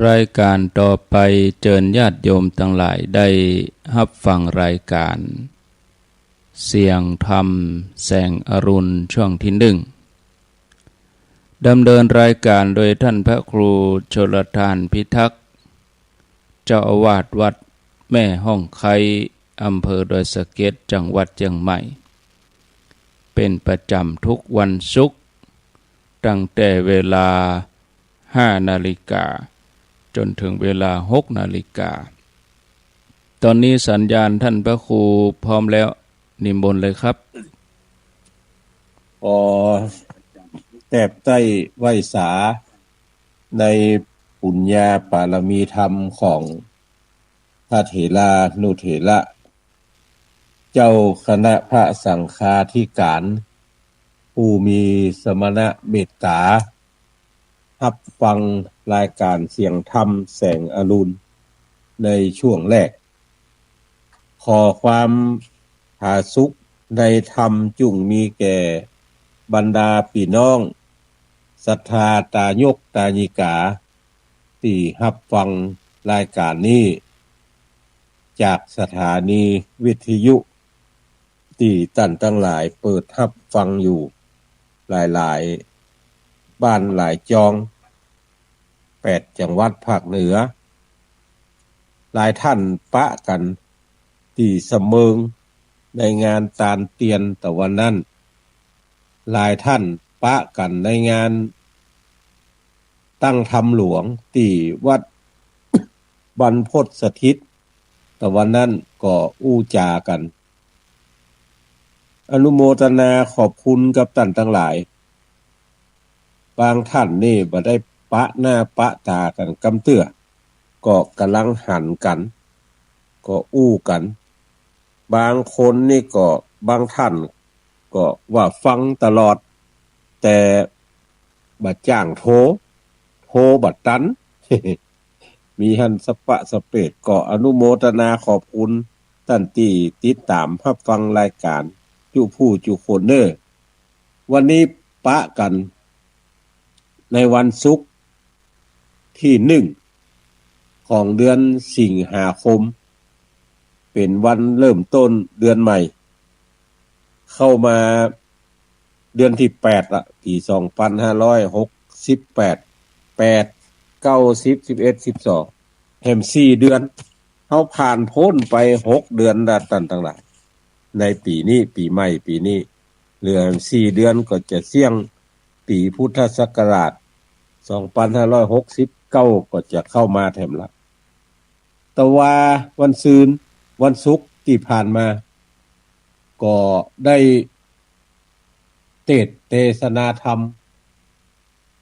รายการต่อไปเชิญญาติโยมทั้งหลายได้รับฟังรายการเสียงธรรมแสงอรุณช่วงที่หนึ่งดำเนินรายการโดยท่านพระครูชลทานพิทักษ์เจ้าอาวาสวัดแม่ห้องไคอำเภอดอยสะเก็ดจังหวัดเชียงใหม่เป็นประจำทุกวันศุกร์ตั้งแต่เวลา5 นาฬิกาจนถึงเวลา6 นาฬิกาตอนนี้สัญญาณท่านพระครูพร้อมแล้วนิมนต์เลยครับแตบใต้ไหวสาในปุญญาปารมีธรรมของพระเถรานุเถระเจ้าคณะพระสังฆาธิการผู้มีสมณะเมตตารับฟังรายการเสียงธรรมแสงอรุณในช่วงแรกขอความผาสุขในธรรมจุ่งมีแก่บรรดาพี่น้องศรัทธาตายกตายิกาที่รับฟังรายการนี้จากสถานีวิทยุที่ท่านทั้งหลายเปิดรับฟังอยู่หลายๆบ้านหลายจอง8 จังหวัดภาคเหนือหลายท่านปะกันที่เสมิงในงานตาลเตียนตะวันนั้นหลายท่านปะกันในงานตั้งธรรมหลวงที่วัดบรรพตสถิตตะวันนั้นก็อู้จากันอนุโมทนาขอบคุณกับท่านทั้งหลายบางท่านนี่บ่ได้ปะหน้าปะตากันกำเตื้อก็กำลังหันกันก็อู้กันบางคนนี่ก็บางท่านก็ว่าฟังตลอดแต่บัดจ้างโทบัดตัน มีหันสปะสเปดก็อนุโมทนาขอบคุณท่านที่ติดตามรับฟังรายการจุผู้จุคนเนอวันนี้ปะกันในวันศุกร์ที่1ของเดือนสิงหาคมเป็นวันเริ่มต้นเดือนใหม่เข้ามาเดือนที่8ละปี2568 8 9 10 11 12แฮม4 เดือนเฮาผ่านพ้นไป6 เดือนต่างๆในปีนี้ปีใหม่ปีนี้เหลือ4 เดือนก็จะเสี่ยงปีพุทธศักราช2569ก็จะเข้ามาแถมละแต่ว่าวันซืนวันศุกร์ที่ผ่านมาก็ได้เทศนาธรรม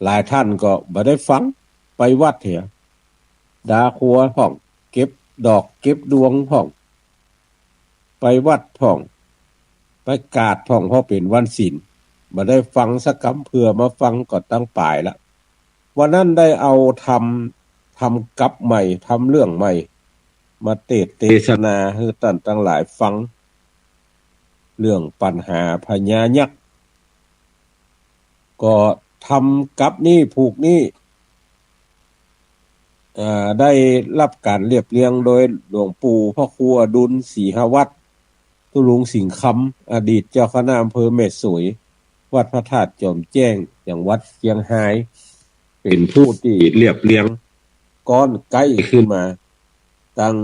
หลายท่านก็บ่ได้ฟังไปวัดเถียดาครัวพ่องเก็บดอกเก็บดวงพ่องไปวัดพ่องไปกาดพ่องเพราะเป็นวันศีลบ่ได้ฟังสักคำเพื่อมาฟังก็ตั้งปลายละวันนั้นได้เอาทำกับใหม่ทำเรื่องใหม่มาเทศนาให้ท่านทั้งหลายฟังเรื่องปัญหาพญายักษ์ก็ทำกับนี้ผูกนี้ได้รับการเรียบเรียงโดยหลวงปู่พระครูอดุลศรีหวัฒน์ตุลุงสิงห์คำอดีตเจ้าคณะอำเภอแม่สวยวัดพระธาตุจอมแจ้งจังหวัดเชียงรายเป็นผู้ที่เรียบเรียงก้อนใกล้ขึ้นมาตั้ง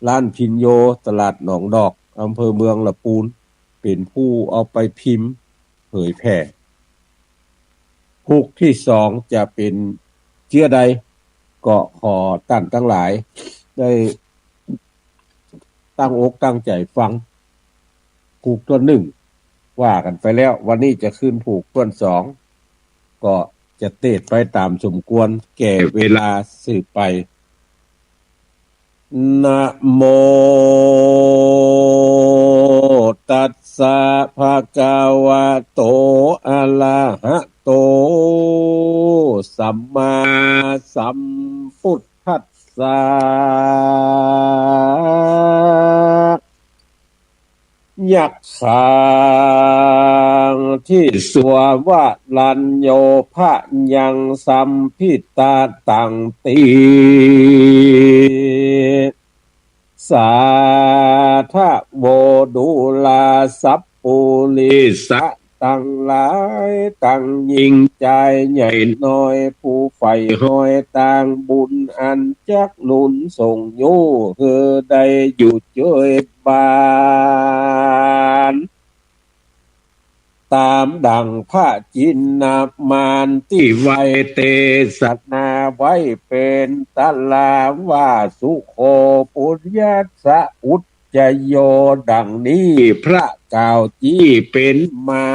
ร้านพินโยตลาดหนองดอกอำเภอเมืองละปูนเป็นผู้เอาไปพิมพ์เผยแพร่ผูกที่2จะเป็นเชื่อใดก็ขอท่านทั้งหลายได้ตั้งอกตั้งใจฟังผูกตัว1ว่ากันไปแล้ววันนี้จะขึ้นผูกตัว2ก็จะเทศไปตามสมควรแก่เวลาสืบไปนะโมตัสสะภะคะวะโตอะระหะโตสัมมาสัมพุทธัสสะ ยักขังที่สัววะลันโยภะยังสัมพิตาตังตีสาทะโวดุลาสัพปุลิสะตังหลายตังยิ่งใจใหญ่น้อยผู้ใฝ่ห้อยต่างบุญอันจักหนุนส่งโยคือได้อยู่เจยบานตามดังพระจินนามานที่ไวเตสัตนาไว้เป็นตลาว่าสุโคปุญญาสะอุจจโยดังนี้พระกล่าวจี้เป็นมา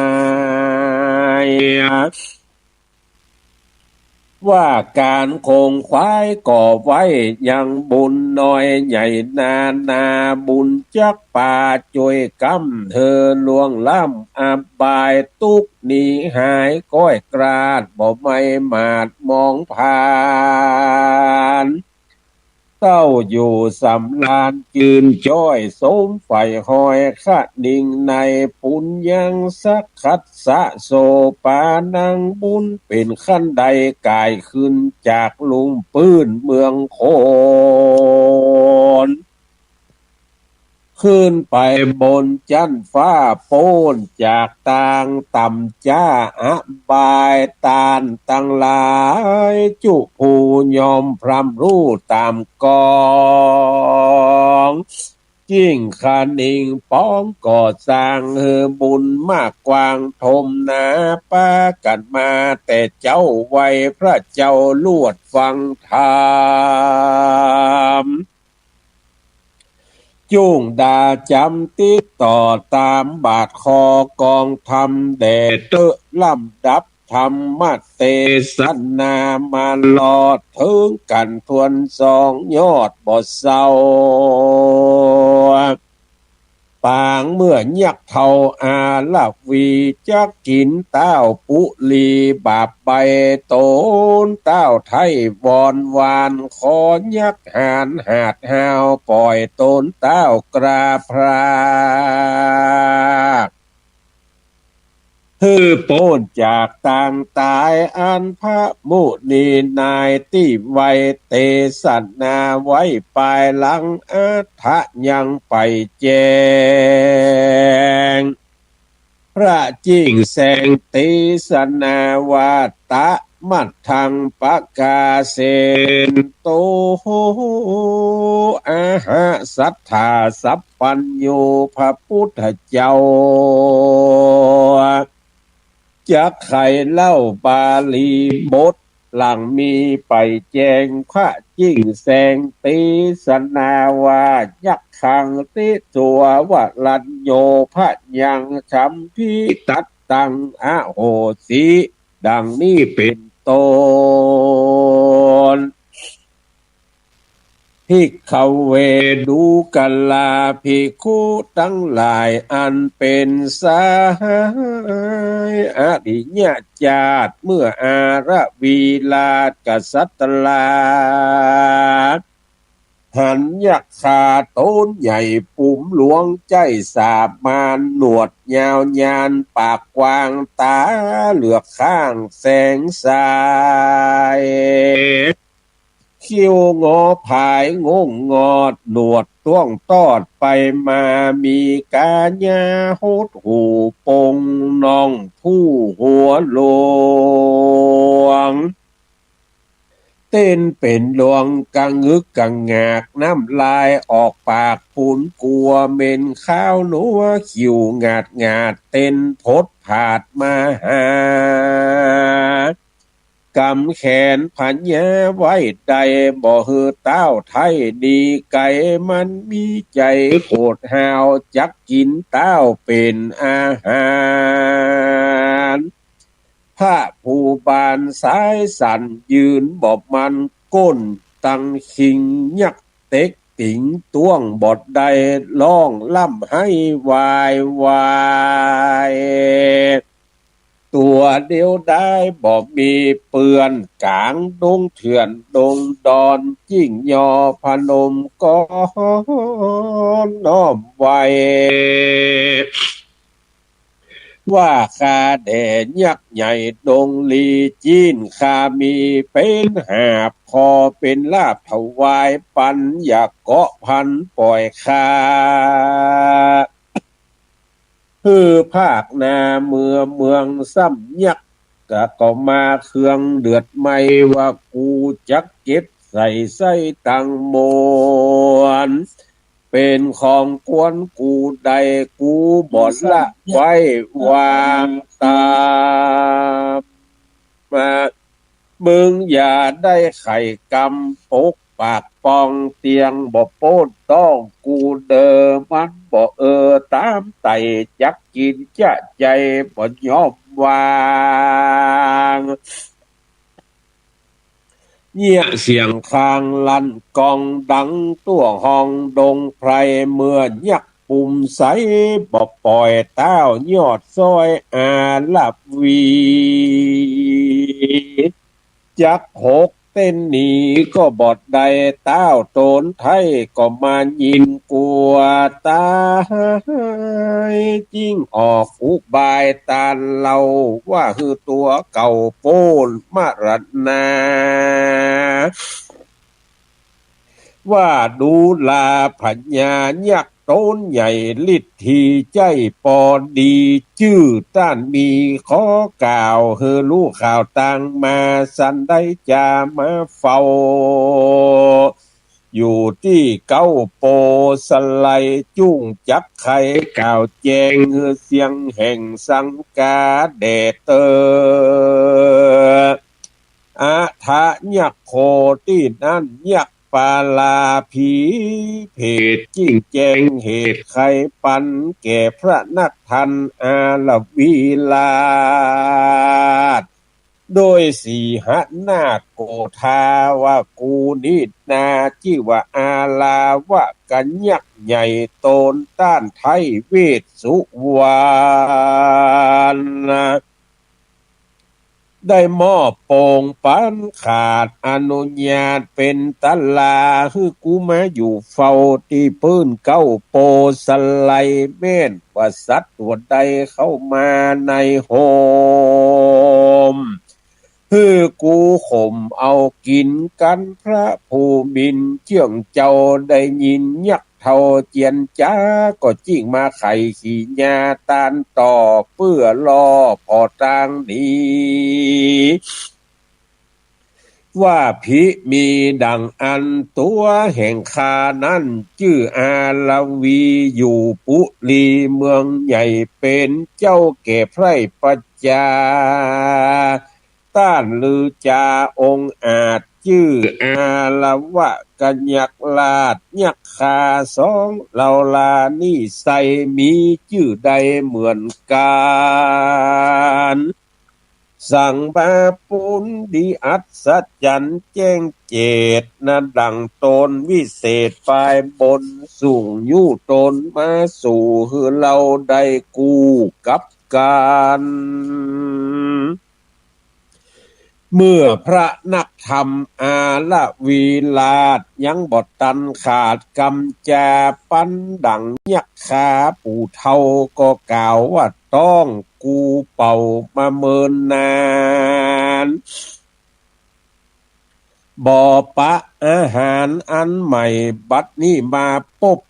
ว่าการคงควายก่อไว้ยังบุญน้อยใหญ่นาบุญจักป่าจวยกำเธอลวงล้ำอาบายตุกหนีหายก้อยกราดบ่ไม่มาดมองผ่านเต้าอยู่สำลานจืนจ้อยสมไฟหอยขะดิ่งในปุญญังสักขัดสะโสปานังบุญเป็นขั้นใดกายขึ้นจากลุงปื้นเมืองโคนขึ้นไปบนจันฟ้าโป้นจากต่างต่ำจ้าบายตานตั้งหลายจุผู้ยอมพรำรู้ตามกองจิ้งขานิงป้องก่อสร้างบุญมากกว้างทมนาป้ากันมาแต่เจ้าไว้พระเจ้าลวดฟังธรรมจุ่งดาจำติดต่อตามบาทคอกองทำแด่เตอะลำดับธรรมเตสันนามาลอดถึงกันทวนสองยอดบ่เศร้าปางเมื่อยักเท่าอาลาวีจักกินเต้าปุลีบาปใบโตนเต้าไทยวอนวานขอยักหานหาดหาวปล่อยโตนเต้ากราพราฮือโป้นจากต่างตายอันพระมุนีนายที่ไวเตสันนาไว้ปลายหลังอัฏฐะยังไปแจงพระจิ้งแสงติสนาวาตะมัดทางปะกาเสนโตอาหะสัทธาสัพพัญโยพระพุทธเจ้าจักไขเล่าบาลีบทหลังมีไปแจงพระจิ้งแสงติสนาวายักขังติตัววะลัญโยพระยังชัมพิตัตตังอโหสิดังนี้เป็นต้นภิกขเวดูกัลลาภิกขุทั้งหลายอันเป็นสหายอริยญาติเมื่ออาระวีลากษัตลาหันยักขาต้นใหญ่ปุ่มหลวงใจสาบมานหนวดยาวยานปากกว้างตาเหลือกข้างแสงสายคิ้วงอผายงงงอดหนวดต้วงตอดไปมามีกาญาโหดหูปงน้องผู้หัวหลวงเต้นเป็นหลวงกังงึกกังงากน้ำลายออกปากปูนกลัวเม็นข้าวหนัวขิวงาดเต้นพดผาดมาหากำแขนพันยาไว้ใดบ่เฮือเต้าไทยดีไก่มันมีใจโคตรหาวจักกินเต้าเป็นอาหารพระผู้บานสายสันยืนบอบมันก้นตังคิงยักเต็กติ่งต้วงบดใดล่องล่ำให้วาย ตัวเดียวได้บอกมีเปือนกลางดงเถื่อนดงดอนจิ้งยอพนมก็น้อมไว้ว่าข้าแด่ยักษ์ใหญ่ดงลีจีนข้ามีเป็นหาพอเป็นลาภถวายปันอยากเกาะพันปล่อยข้าคือภาคนาเมืองซ้ำยักษ์ก็มาเครื่องเดือดไม่ว่ากูจักเก็บใส่ไส้ตังมวนเป็นของกวนกูใดกูบ่ละไว้วางตามมามึงอย่าได้ไข่กำปกปากปองเตียงบ่โป้นต้องกูเดิมมันบ่ตามไต่จักกินจะใจบ่ยอมวางเงียเสียงคางลั่นกองดังตัวห้องดงไพรเมื่อยักปุ่มใสบ่ปล่อยเต้ายอดซอยอาลับวีจักหกเต้นหนีก็บอดใดเต้าโตนไทยก็มายินกัวตายจิ้งออกอุบายตาเล่าว่าคือตัวเก่าโป้นมารัตนาว่าดูลาพญายักษ์โตนใหญ่ฤทธีใจปอดีชื่อต้านมีขอกล่าวเฮอรู้ข่าวต่างมาสันได้จามาเฝ้าอยู่ที่เก้าโปสไลจุ้งจับไข่ก่าวแจงเสียงแห่งสังกาแดเตออาทะยักษ์โคที่นั่นยักษ์ปาลาผีเพศจิ้งแจงเหตุไขปันแก่พระนักทันอาลวีลาดโดยสีหนาโกธาว่ากูนินาจิว่าอาลาวะกันยักษ์ใหญ่โตนต้านไทยเวทสุวรรณได้มอบโป่งปันขาดอนุญาตเป็นตลาคือกูมาอยู่เฝ้าที่พื้นเก้าโปสไลเม่นว่าสัตว์ตัวใดเข้ามาในโฮมคือกูข่มเอากินกันพระภูมินเชื่องเจ้าได้ยินยักษ์เท่าเจียนจ้าก็จิ้งมาไข่ขี่ญาตานต่อเพื่อรอพอทางนี้ว่าพิมีดังอันตัวแห่งคานั้นชื่ออาลาวีอยู่ปุรีเมืองใหญ่เป็นเจ้าแก่ไพร่ปัจจาต้านลือจาองอาจชื่ออาลาวะกัญญักลาดยักคาสองเหล่าลานี่ใสมีชื่อใดเหมือนกันสั่งบาปุนดีอัศจรรย์แจ้งเจตนาดังตนวิเศษฝ่ายบนสูงยู่ตนมาสู่คือเราได้กูกับการเมื่อพระนักธรรมอาละวีลาดยังบทตันขาดกำจาปันดังยักขาปู่เท่าก็กล่าวว่าต้องกูเป่ามาเมินนานบ่อปะอาหารอันใหม่บัดนี้มาปบ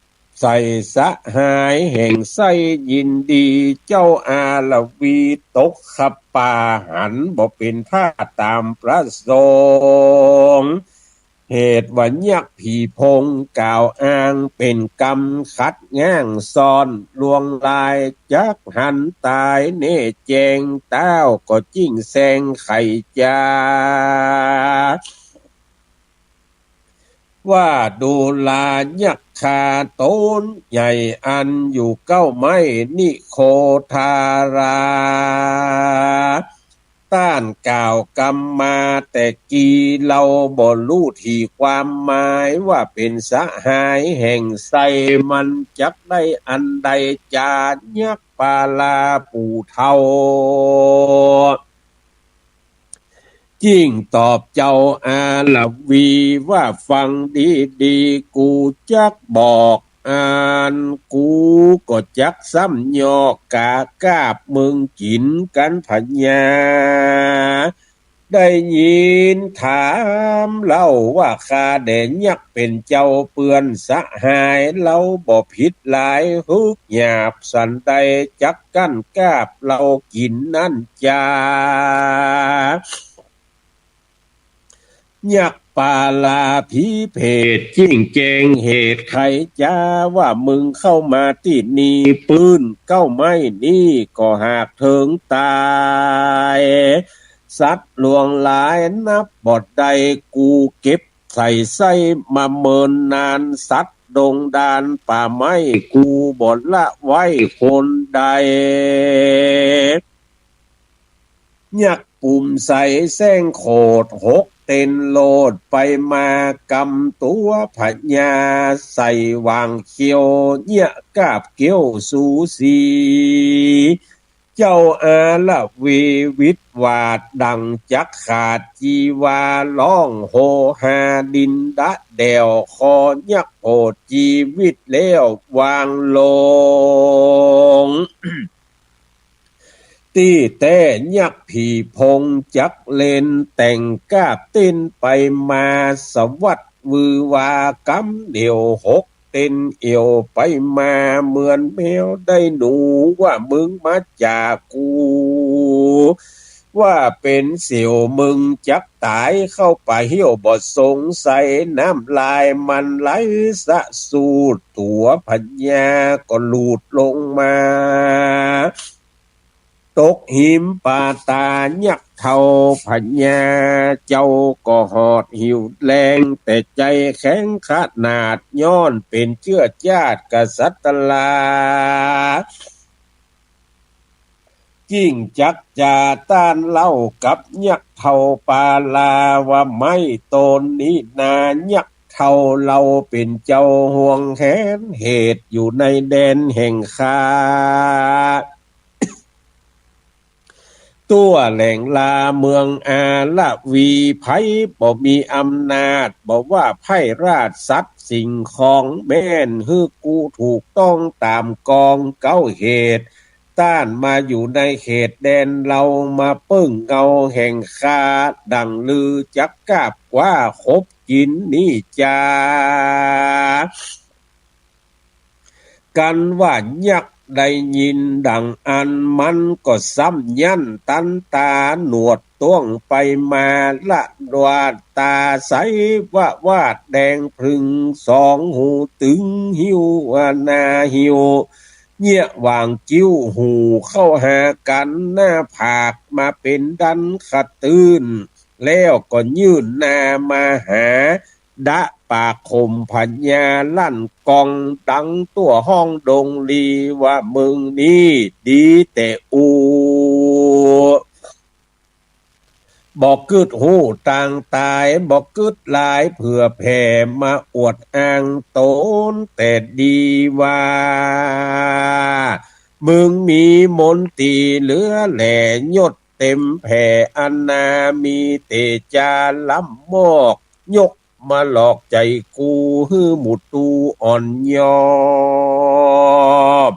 ใส่สะหายแห่งไส้ยินดีเจ้าอาลวีตกขับป่าหันบ่เป็นท่าตามพระสงฆ์เหตุว่ายักษ์ผีพงกล่าวอ้างเป็นกรรมขัดง่างซ่อนลวงลายจักหันตายเน่แจงเต้าก็จิ้งแซงไข่จาว่าดูลายักษ์คาโตนใหญ่อันอยู่เก้าไม้นิโคทารา ต้านกล่าวกรรมมาแต่กี้เราบ่รู้ที่ความหมายว่าเป็นสหายแห่งไสมันจักได้อันใดจายักปาลาปู่เฒ่ายิ่งตอบเจ้าอาลวีว่าฟังดีๆกูจักบอกอ่านกูก็จักซ้ำยอกกากาบมึงกินกันพญาได้ยินถามเล่าว่าข้าแด่ยักเป็นเจ้าเปือนสหายเล่าบ่ผิดหลายฮึกหยาบสันใดจักกั้นกาบเรากินนั่นจายักปาลาผีเพศจิ้งแจงเหตุใครจ้าว่ามึงเข้ามาที่นี่ปืนเก้าไม้นี่ก็หากเถิงตายสัตว์หลวงหลายนับบทใดกูเก็บใส่ไส้มาเมินนานสัตว์ดงดานป่าไม้กูบทละไว้คนใดยักปุ่มใส่แซงโขดหกเต้นโลดไปมากำตัวพญาใส่วางเขียวเนี่ยกาบเกี้ยวสูสีเจ้าอาละเววิตวาดดังจักขาดจีวาร้องโหหาดินดะแดวคอยักโอดชีวิตแล้ววางลงตีแต่ยักผีพงจักเล่นแต่งกาบเต้นไปมาสวัสดวือวากำเดียวหกเต้นเอวไปมาเหมือนแมวได้หนูว่ามึงมาจากกูว่าเป็นเสี่ยวมึงจักตายเข้าไปเหี่ยวบ่สงสัยน้ำลายมันไหลสะสูดตัวพญาก็หลุดลงมาตกหิมป่าตายักเท่าพญาเจ้าก็หอดหิวแรงแต่ใจแข็งขนาดย้อนเป็นเชื้อชาติกษัตลายิ่งจักจาต้านเล่ากับยักเท่าปาลาว่าไม่ตนนี้นายักเท่าเราเป็นเจ้าห่วงแหนเหตุอยู่ในแดนแห่งข้าตัวแหล่งลาเมืองอาละวีไพบ่มีอำนาจบอกว่าไพราชสัตว์สิ่งของแม่นฮือกูถูกต้องตามกองเก้าเหตุต้านมาอยู่ในเขตแดนเรามาเปิ้งเงาแห่งคาดังลือจักกาบว่าคบกินนี่จากันว่ายักได้ยินดังอันมันก็ซ้ำยันตันตาหนวดต้วงไปมาละดวาดตาใสวาดแดงพึงสองหูตึงหิวนาหิวเงี่ยวางจิ้วหูเข้าหากันหน้าผากมาเป็นดันขัดตื้นแล้วก็ยื่นหน้ามาหาดะปากคมพญาลั่นกองดังตัวห้องดงลีว่ามึงนี่ดีแต่อูบอกกึดหูต่างตายบอกกึดลายเผื่อแผ่มาอวดอ้างตนแต่ดีว่ามึงมีมนตรีเหลือแหล่ยศเต็มแผ่อันนามีเตจาล้ำมอกยกมาหลอกใจกูฮื้อหมุดตูอ่อนยอบ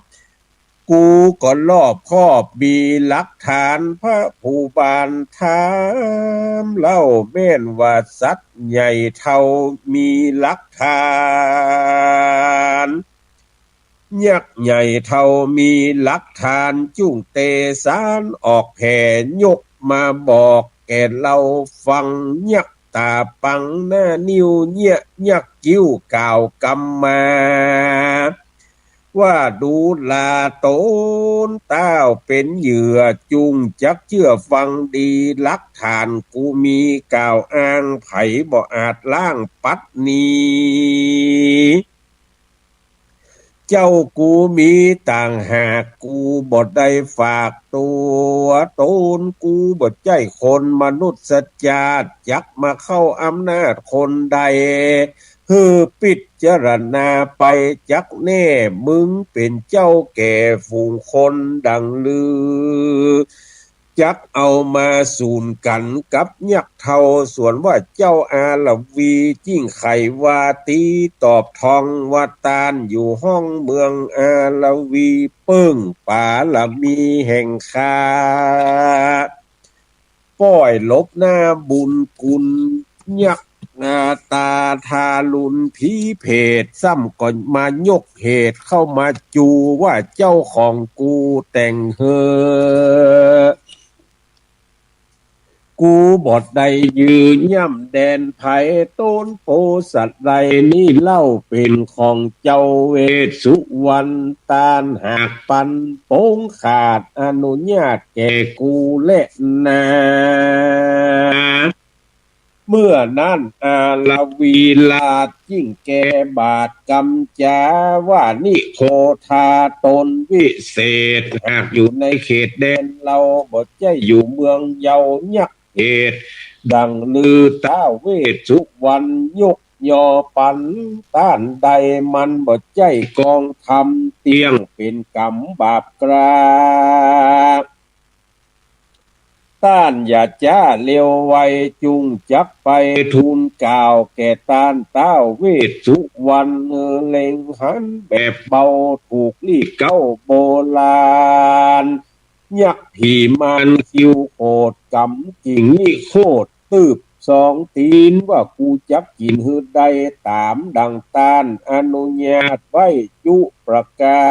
กูก็รอบคอบมีหลักฐานพระผู้บานถามเล่าแม่นว่าสัตว์ใหญ่เท่ามีหลักฐานยักษ์ใหญ่เท่ามีหลักฐานจุ้งเตสารออกแผ่ยกมาบอกแก่เราฟังยักษ์ตาปังหน้านิ้วเนี่ยยักษ์กิ้วกล่าวกำมาว่าดูลาโตนเต้าเป็นเหยื่อจุงจักเชื่อฟังดีหลักฐานกูมีกล่าวอ้างไผบ่อาจล้างปัดนี้ เจ้ากูมีต่างหากกูบ่ได้ฝากตัวตนกูบ่ใจคนมนุษย์สัจจาจักมาเข้าอำนาจคนใดฮือปิจารณาไปจักแน่มึงเป็นเจ้าแก่ฝูงคนดังลือจักเอามาสูนกันกับยักษ์เทาส่วนว่าเจ้าอาลวีจิ้งไขวาตีตอบทองวาตานอยู่ห้องเมืองอาลวีเปิ้งป่าละมีแห่งคาป้อยลบหน้าบุญกุลยักษ์นาตาทาลุนผีเพศซ้ำก่อนมายกเหตุเข้ามาจูว่าเจ้าของกูแต่งเฮอกูบอดใดยืนย่ำแดนไผ่ต้นโพสัตว์ใดนี่เล่าเป็นของเจ้าเวสสุวรรณตาลหากปันโป้งขาดอนุญาตแก่กูและนาเมื่อนั้นอาลาวีลาดยิ่งแก่บาทกำจาว่านิโคทาตนวิเศษหากอยู่ในเขตแดนเราบ่ใจอยู่เมืองเยายักเหตุดังลือท้าวเวสสุวรรณยกยอปันต้านใดมันบ่ใจกองทำเตียงเป็นกรรมบาปกราต้านอย่าจ้าเลี้ยวไวจุงจักไปทูลกล่าวแก่ต้านเต้าเวสสุวรรณเล็งหันแบบเบาถูกลี่เก้าโบราณยักษ์ผีมันคิวโคดกำจิงนี่โคดตืบสองตีนว่ากูจักกินหืดใดตามดังต้านอนุญาตไว้จุประกา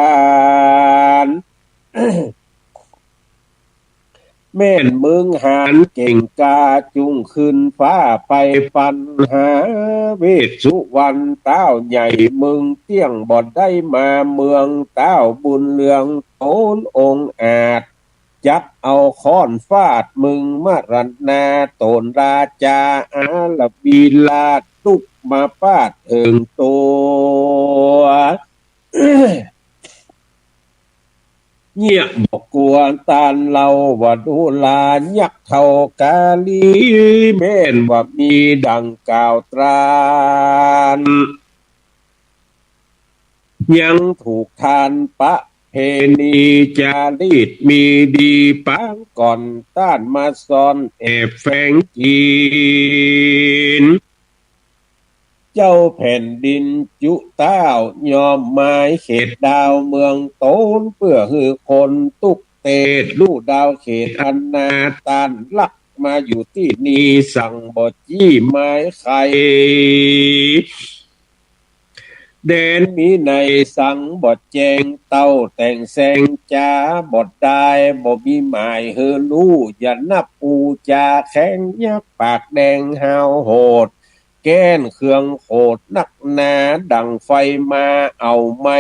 รแม่นมึงหานเก่งกาจุงขึ้นฟ้าไปฟันหาเวสสุวรรณเต้าใหญ่มึงเตี้ยงบ่ได้มาเมืองเต้าบุญเรืองโตนองอาจจักเอาค้อนฟาดมึงมารันนาโตนราชาอาลบีลาตุกมาปาดเอิงตัวเงียบบอกกวนตาลเราว่าดูลายักเท่ากาลีแม่นว่ามีดังกล่าวตรานยังถูกทานปะเพณีจารีตมีดีปางก่อนต้านมาซ่อนแอบแฝงจีนเจ้าแผ่นดินจุเต้ายอมไม้เขตดาวเมืองโตนเพื่อฮือคนตุกเตดลู่ดาวเขตอันนาตานลักมาอยู่ที่นี่สั่งบดจี้ไม้ไข่แดนมีในสังบดแจงเต้าแต่งแสงจ้าบดได้บ่มีหมายเฮอลู่อย่านับปูจาแข็งยักปากแดงหาวโหดแก้นเครื่องโคดนักหนาดังไฟมาเอาไม้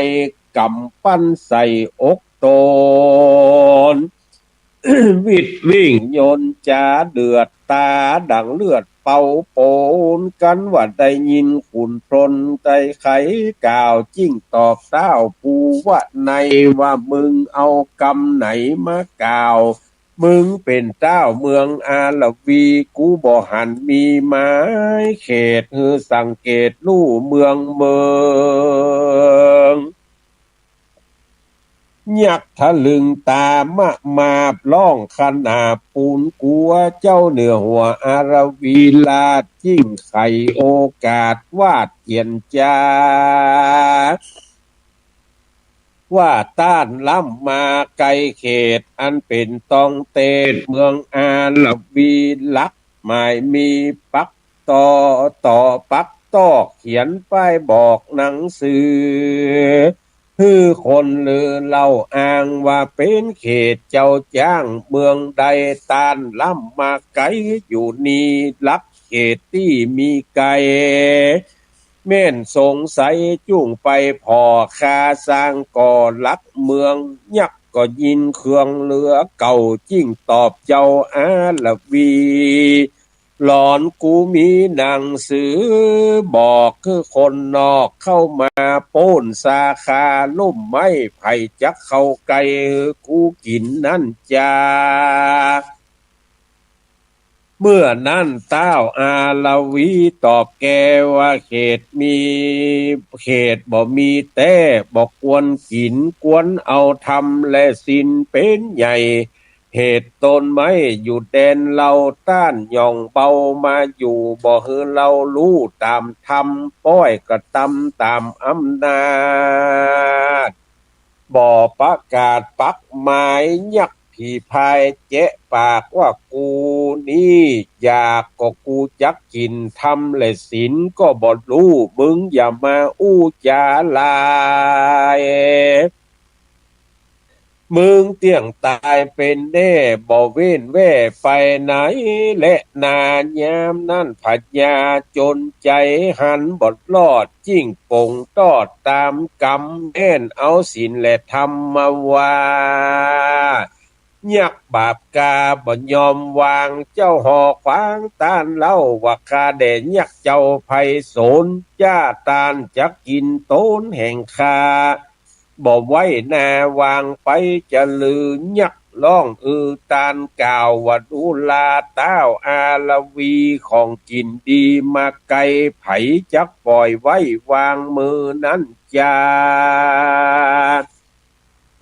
กำปั้นใส่อกโตน วิดวิ่งยนจาเดือดตาดังเลือดเป่าโปนกันว่าได้ยินขุนพรนใจไขกล่าวจิ้งตอกเต้าปูว่าในว่ามึงเอากำไหนมากล่าวมึงเป็นเจ้าเมืองอาลวีกูบ่หันมีไม้เขตฮือสังเกตลู่เมืองยักษ์ทะลึงตามะมาบล่องขนาปูนกัวเจ้าเหนือหัวอารวีลาจิ้งไข่โอกาสวาดเกียนจาว่าต้านล้ำมาไกลเขตอันเป็นตองเตดเมืองอาลวีลักหมายมีปักต่อปักตอกเขียนป้ายบอกหนังสือคือคนลือเล่าอ้างว่าเป็นเขตเจ้าจ้างเมืองใดต้านล้ำมาไกลอยู่นี่ลักเขตที่มีไกลแม่นสงสัยจุ่งไปพอคาสร้างก่อลักเมืองยักษ์ก็ยินเครื่องเรือเก่าจิ้งตอบเจ้าอาลวี หลอนกูมีหนังสือบอกคือคนนอกเข้ามาโป้นสาขาลุ่มไม้ไผ่จักเข้าไกลกูกินนั่นจ้าเมื่อนั้นเต้าอาลาวีตอบแกว่าเขตมีเขตบ่มีแต่บอกกวนกินกวนเอาทำและสินเป็นใหญ่เหตุตนไม่อยู่แดนเราต้านย่องเบามาอยู่บ่ฮือเรารู้ตามธรรมป้อยกระตำตามอำนาจบ่ประกาศปักหมายยักผีพายเจ๊ปากว่ากูนี่อยากก็กูจักกินทำและศีลก็บ่รู้มึงอย่ามาอู้จาลายมึงเตี่ยงตายเป็นแน่บ่เว้นแว่ไปไหนและนานยามนั่นผัดยาจนใจหันบดรอดจิ้งปงตอดตามกรรมแน่นเอาศีลและธรรมมาว่ายักบาปกาบ่ยอมวางเจ้าหอกขวางต้านเล่าว่าคาเด่นยักเจ้าไพศาลจ้าตานจักกินโตนแห่งคาบ่ไว้หน้าวางไปจะลือยักล่องตานกล่าวว่าดูลาเต้าอาลาวีของกินดีมาไกลไผจักปล่อยไว้วางมือนั้นจ้า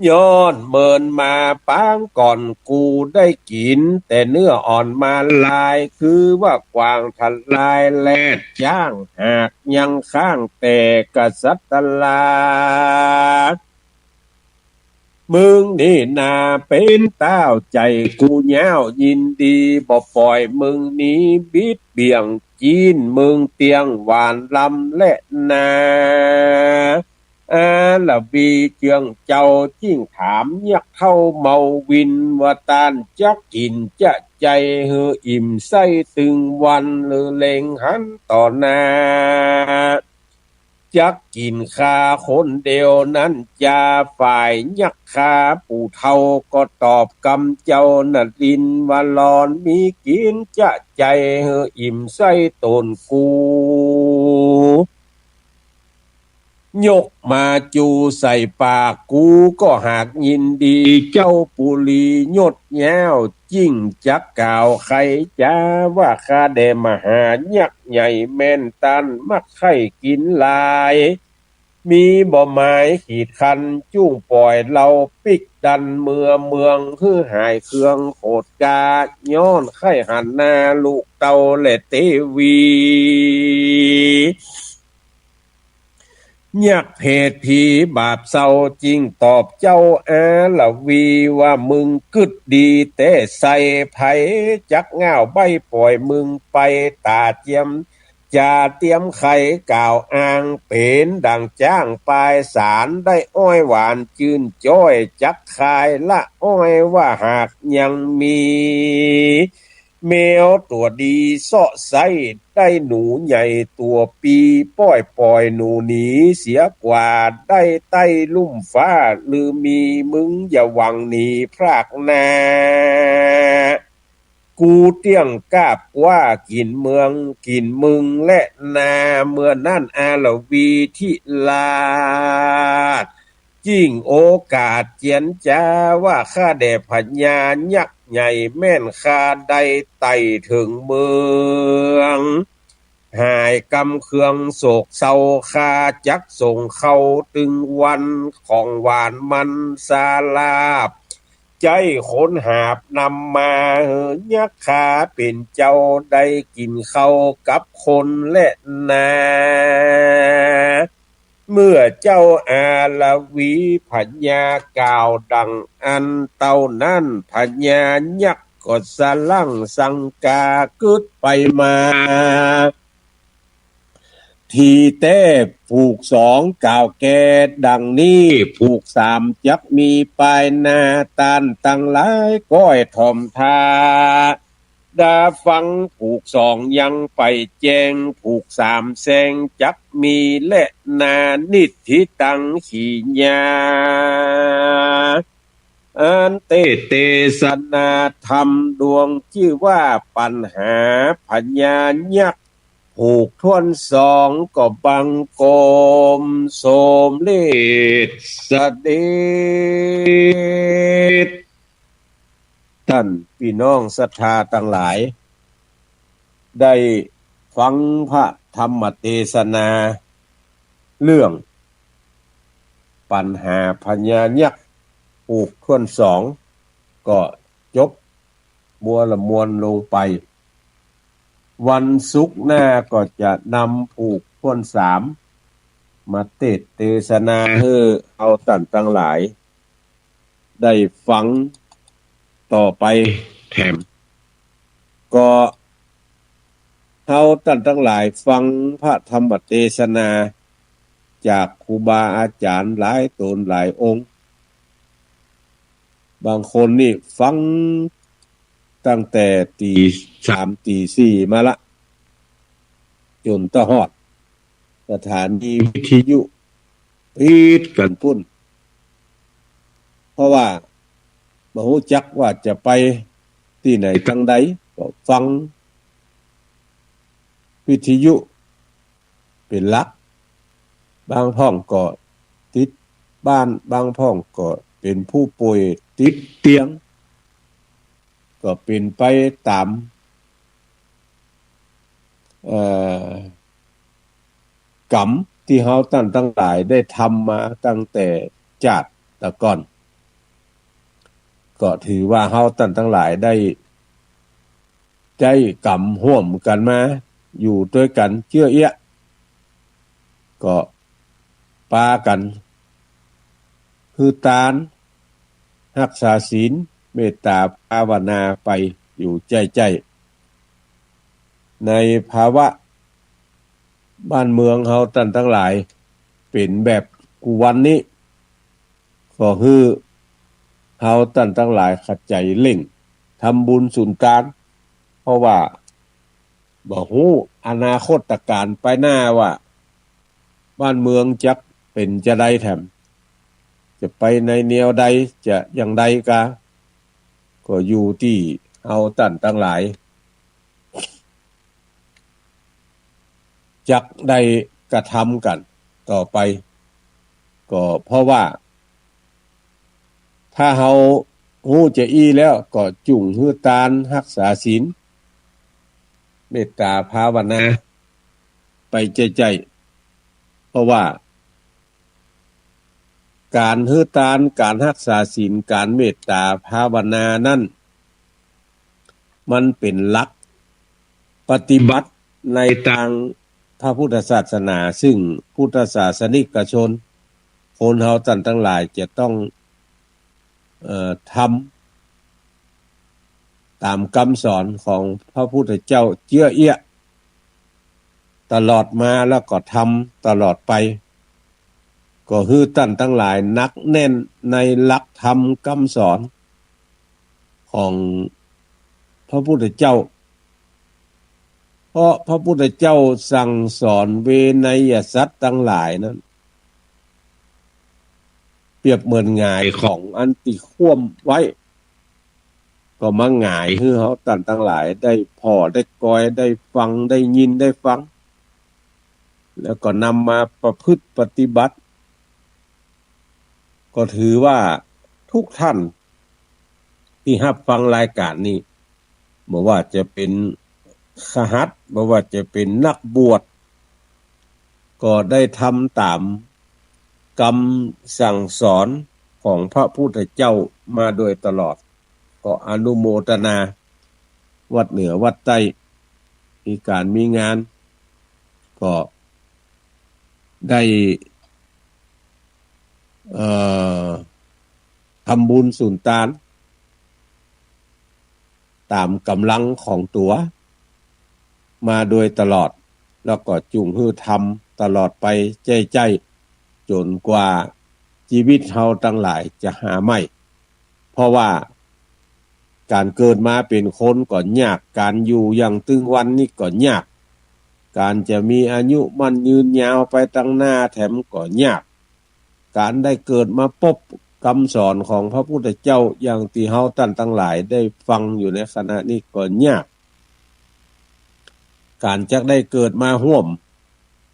ย้อนเมินมาปางก่อนกูได้กินแต่เนื้ออ่อนมาลายคือว่ากวางทลายแลดจ้างหากยังข้างแต่กษัตริย์ลามึงนี่นาเป็นเต้าใจกูแย้วยินดีบ่ปล่อยมึงนี้บิดเบี่ยงจีนมึงเตียงหวานลำและนาอาละบีเจืองเจ้าจิ้งถามยักเข้าเมาวินว่าตานจักกินจะใจเฮืออิ่มไส้ตึงวันหรือเล็งหันต่อหน้าจักกินคาคนเดียวนั้นจะฝ่ายยักคาปู่เฒ่าก็ตอบกำเจ้านาดินว่าลอนมีกินจะใจเฮืออิ่มไส้ตนกูยกมาจูใส่ปากกูก็หากยินดีเจ้าปุลียดแย้วจิ้งจักกล่าวใครจ้าว่าข้าได้มาหายักษ์ใหญ่แม่นตันมักไข่กินลายมีบ่หมายขีดคันจุ้งปล่อยเราปิกดันเมืองคือหายเครื่องโคดกาย้อนไข่หันหน้าลูกเตาและเตวียักเพศผีบาปเศร้าจริงตอบเจ้าอาละวีว่ามึงกึดดีแต่ใส่ไผจักง่าวใบปล่อยมึงไปตาเจียมจะเตรียมไข่กล่าวอ้างเป็นดังจ้างปลายสารได้อ้อยหวานจืนจ้อยจักคายละอ้อยว่าหากยังมีแมวตัวดีเสาะไส้ได้หนูใหญ่ตัวปีป้อยหนูหนีเสียกว่าได้ใต้ลุ่มฟ้าหรือมีมึงอย่าหวังหนีพรากนากูเตี้ยงกาบว่ากินเมืองกินมึงและนาเมื่อนั่นอาลวีที่ลาดจิ้งโอกาสเจียนจ้าว่าข้าแด่พญายักษ์ใหญ่แม่นข้าได้ไต่ถึงเมืองหายกำเครื่องโศกเศร้าคาจักส่งเข้าตึงวันของหวานมันสาลาบใจคนหาบนำมายักขาเป็นเจ้าได้กินเข้ากับคนและนาเมื่อเจ้าอาลาวีพญากล่าวดังอันเต่านั้นพญายักษ์ก็สลั่งสังกากึดไปมาทีเต้ผูกสองกล่าวแก่ดังนี้ผูกสามจักมีปลายนาตันตั้งหลายก้อยถ่อมทาดาฟังผูกสองยังไปแจงผูกสามแสงจักมีและนานิธิตังขีญา อันเตศนาธรรมดวงชื่อว่าปัญหาพญายักษ์ผูกท่วนสองก็บังโกมโสมเลศเสด็จท่านพี่น้องศรัทธาทั้งหลายได้ฟังพระธรรมเทศนาเรื่องปัญหาพญายักษ์ผูกท่วนสองก็จบบัวละมวลลงไปวันศุกร์หน้าก็จะนำผูกท่วนสามมาเทศนาให้เอาท่านทั้งหลายได้ฟังต่อไปแถมก็เอาท่านทั้งหลายฟังพระธรรมเทศนาจากครูบาอาจารย์หลายตนหลายองค์บางคนนี่ฟังตั้งแต่ตีสามตีสี่มาละจนตะฮอดสถานีวิทยุปิดกันพุ่นเพราะว่าบ่ฮู้จักว่าจะไปที่ไหนทางใดก็ฟังวิทยุเป็นหลักบางห้องก็ติดบ้านบางห้องก็เป็นผู้ป่วยติดเตียงก็เป็นไปตามกรรมที่เฮาตั้งหลายได้ทำมาตั้งแต่ชาติตะก่อนก็ถือว่าเฮาตั้งหลายได้ใจกรรมร่วมกันมาอยู่ด้วยกันเชื่อเอี้ยก็ปากันคือตานรักษาศีลเมตตาภาวนาไปอยู่ใจในภาวะบ้านเมืองเฮาตั้งหลายเป็นแบบกูวันนี้ก็คือเฮาตั้งหลายขัดใจเร่งทำบุญสุนทานเพราะว่าบ่ฮู้อนาคตการไปหน้าว่าบ้านเมืองจะเป็นจะได้แถมจะไปในแนวใดจะอย่างใดก็อยู่ที่เฮาตั้งหลายจักได้กระทำกันต่อไปก็เพราะว่าถ้าเฮาฮู้จะอี้แล้วก็จุ่งฮือตานรักษาศีลเมตตาภาวนาไปใจเพราะว่าการฮือตานการรักษาศีลการเมตตาภาวนานั่นมันเป็นหลักปฏิบัติในทางพระพุทธศาสนาซึ่งพุทธศาสนิกชนคนเฮาทั้งหลายจะต้องทำตามคำสอนของพระพุทธเจ้าเจื้อเอี้ยตลอดมาแล้วก็ทำตลอดไปก็คือทั้งหลายนักแน่นในหลักธรรมคำสอนของพระพุทธเจ้าเพราะพระพุทธเจ้าสั่งสอนเวไนยสัตว์ทั้งหลายนั้นเปรียบเหมือนหงายของอันติคว่ำไว้ก็มาหงายให้เฮาทั้งหลายได้พอได้กอยได้ฟังได้ยินได้ฟังแล้วก็นำมาประพฤติปฏิบัติก็ถือว่าทุกท่านที่รับฟังรายการนี้บ่ว่าจะเป็นคฤหัสถ์บ่ว่าจะเป็นนักบวชก็ได้ทำตามคำสั่งสอนของพระพุทธเจ้ามาโดยตลอดก็อนุโมทนาวัดเหนือวัดใต้มีการมีงานก็ได้ทำบุญสุนทานตามกำลังของตัวมาโดยตลอดแล้วก็จุงฮือทำตลอดไปใจจนกว่าชีวิตเฮาทั้งหลายจะหาไม่เพราะว่าการเกิดมาเป็นคนก็ยากการอยู่อย่างตึงวันนี่ก็ยากการจะมีอายุมั่นยืนยาวไปตั้งหน้าแถมก็ยากการได้เกิดมาพบ คำสอนของพระพุทธเจ้าอย่างที่เฮาท่านทั้งหลายได้ฟังอยู่ในขณะนี้ก็ยากการจักได้เกิดมาร่วม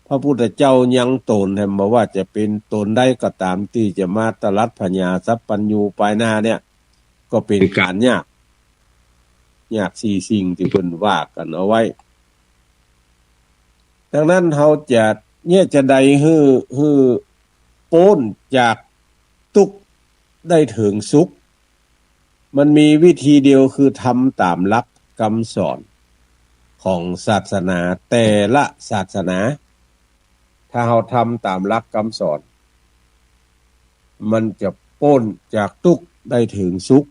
พระพุทธเจ้ายังตนแห่งบ่ว่าจะเป็นตนใดก็ตามที่จะมาตรัสพญาสัพพัญญูปลายหน้าเนี่ยก็เป็นการยากสี่สิ่งที่เพิ่นว่ากันเอาไว้ดังนั้นเฮาจะเนี่ยจะได้ฮื้อพ้นจากทุกข์ได้ถึงสุขมันมีวิธีเดียวคือทำตามหลักคำสอนของศาสนาแต่ละศาสนาถ้าเราทำตามหลักคำสอนมันจะพ้นจากทุกข์ได้ถึงสุข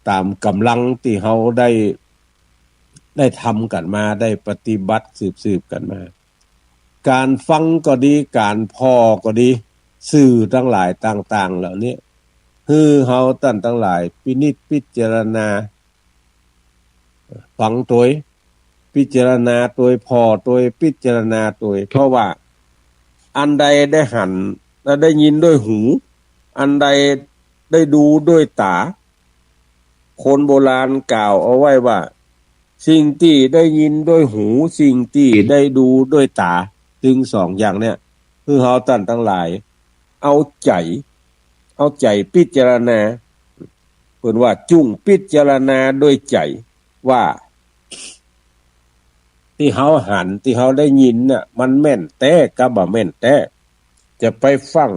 ตามกำลังที่เราได้ทำกันมาได้ปฏิบัติสืบกันมาการฟังก็ดีการพอก็ดีสื่อทั้งหลายต่างๆเหล่านี้คือเฮาท่านทั้งหลายพินิจพิจารณาฟังตัวพิจารณาตัวพอตัวพิจารณาตัวเพราะว่าอันใดได้หันและได้ยินด้วยหูอันใดได้ดูด้วยตาคนโบราณกล่าวเอาไว้ว่าสิ่งที่ได้ยินด้วยหูสิ่งที่ได้ดูด้วยตาถึงสองอย่างเนี่ยคือเฮาท่านทั้งหลายเอาใจพิจารณาเพิ่นว่าจุ้งพิจารณาด้วยใจว่าที่เฮาหันที่เฮาได้ยินน่ะมันแม่นแท้กับบ่แม่นแท้จะไปฟัง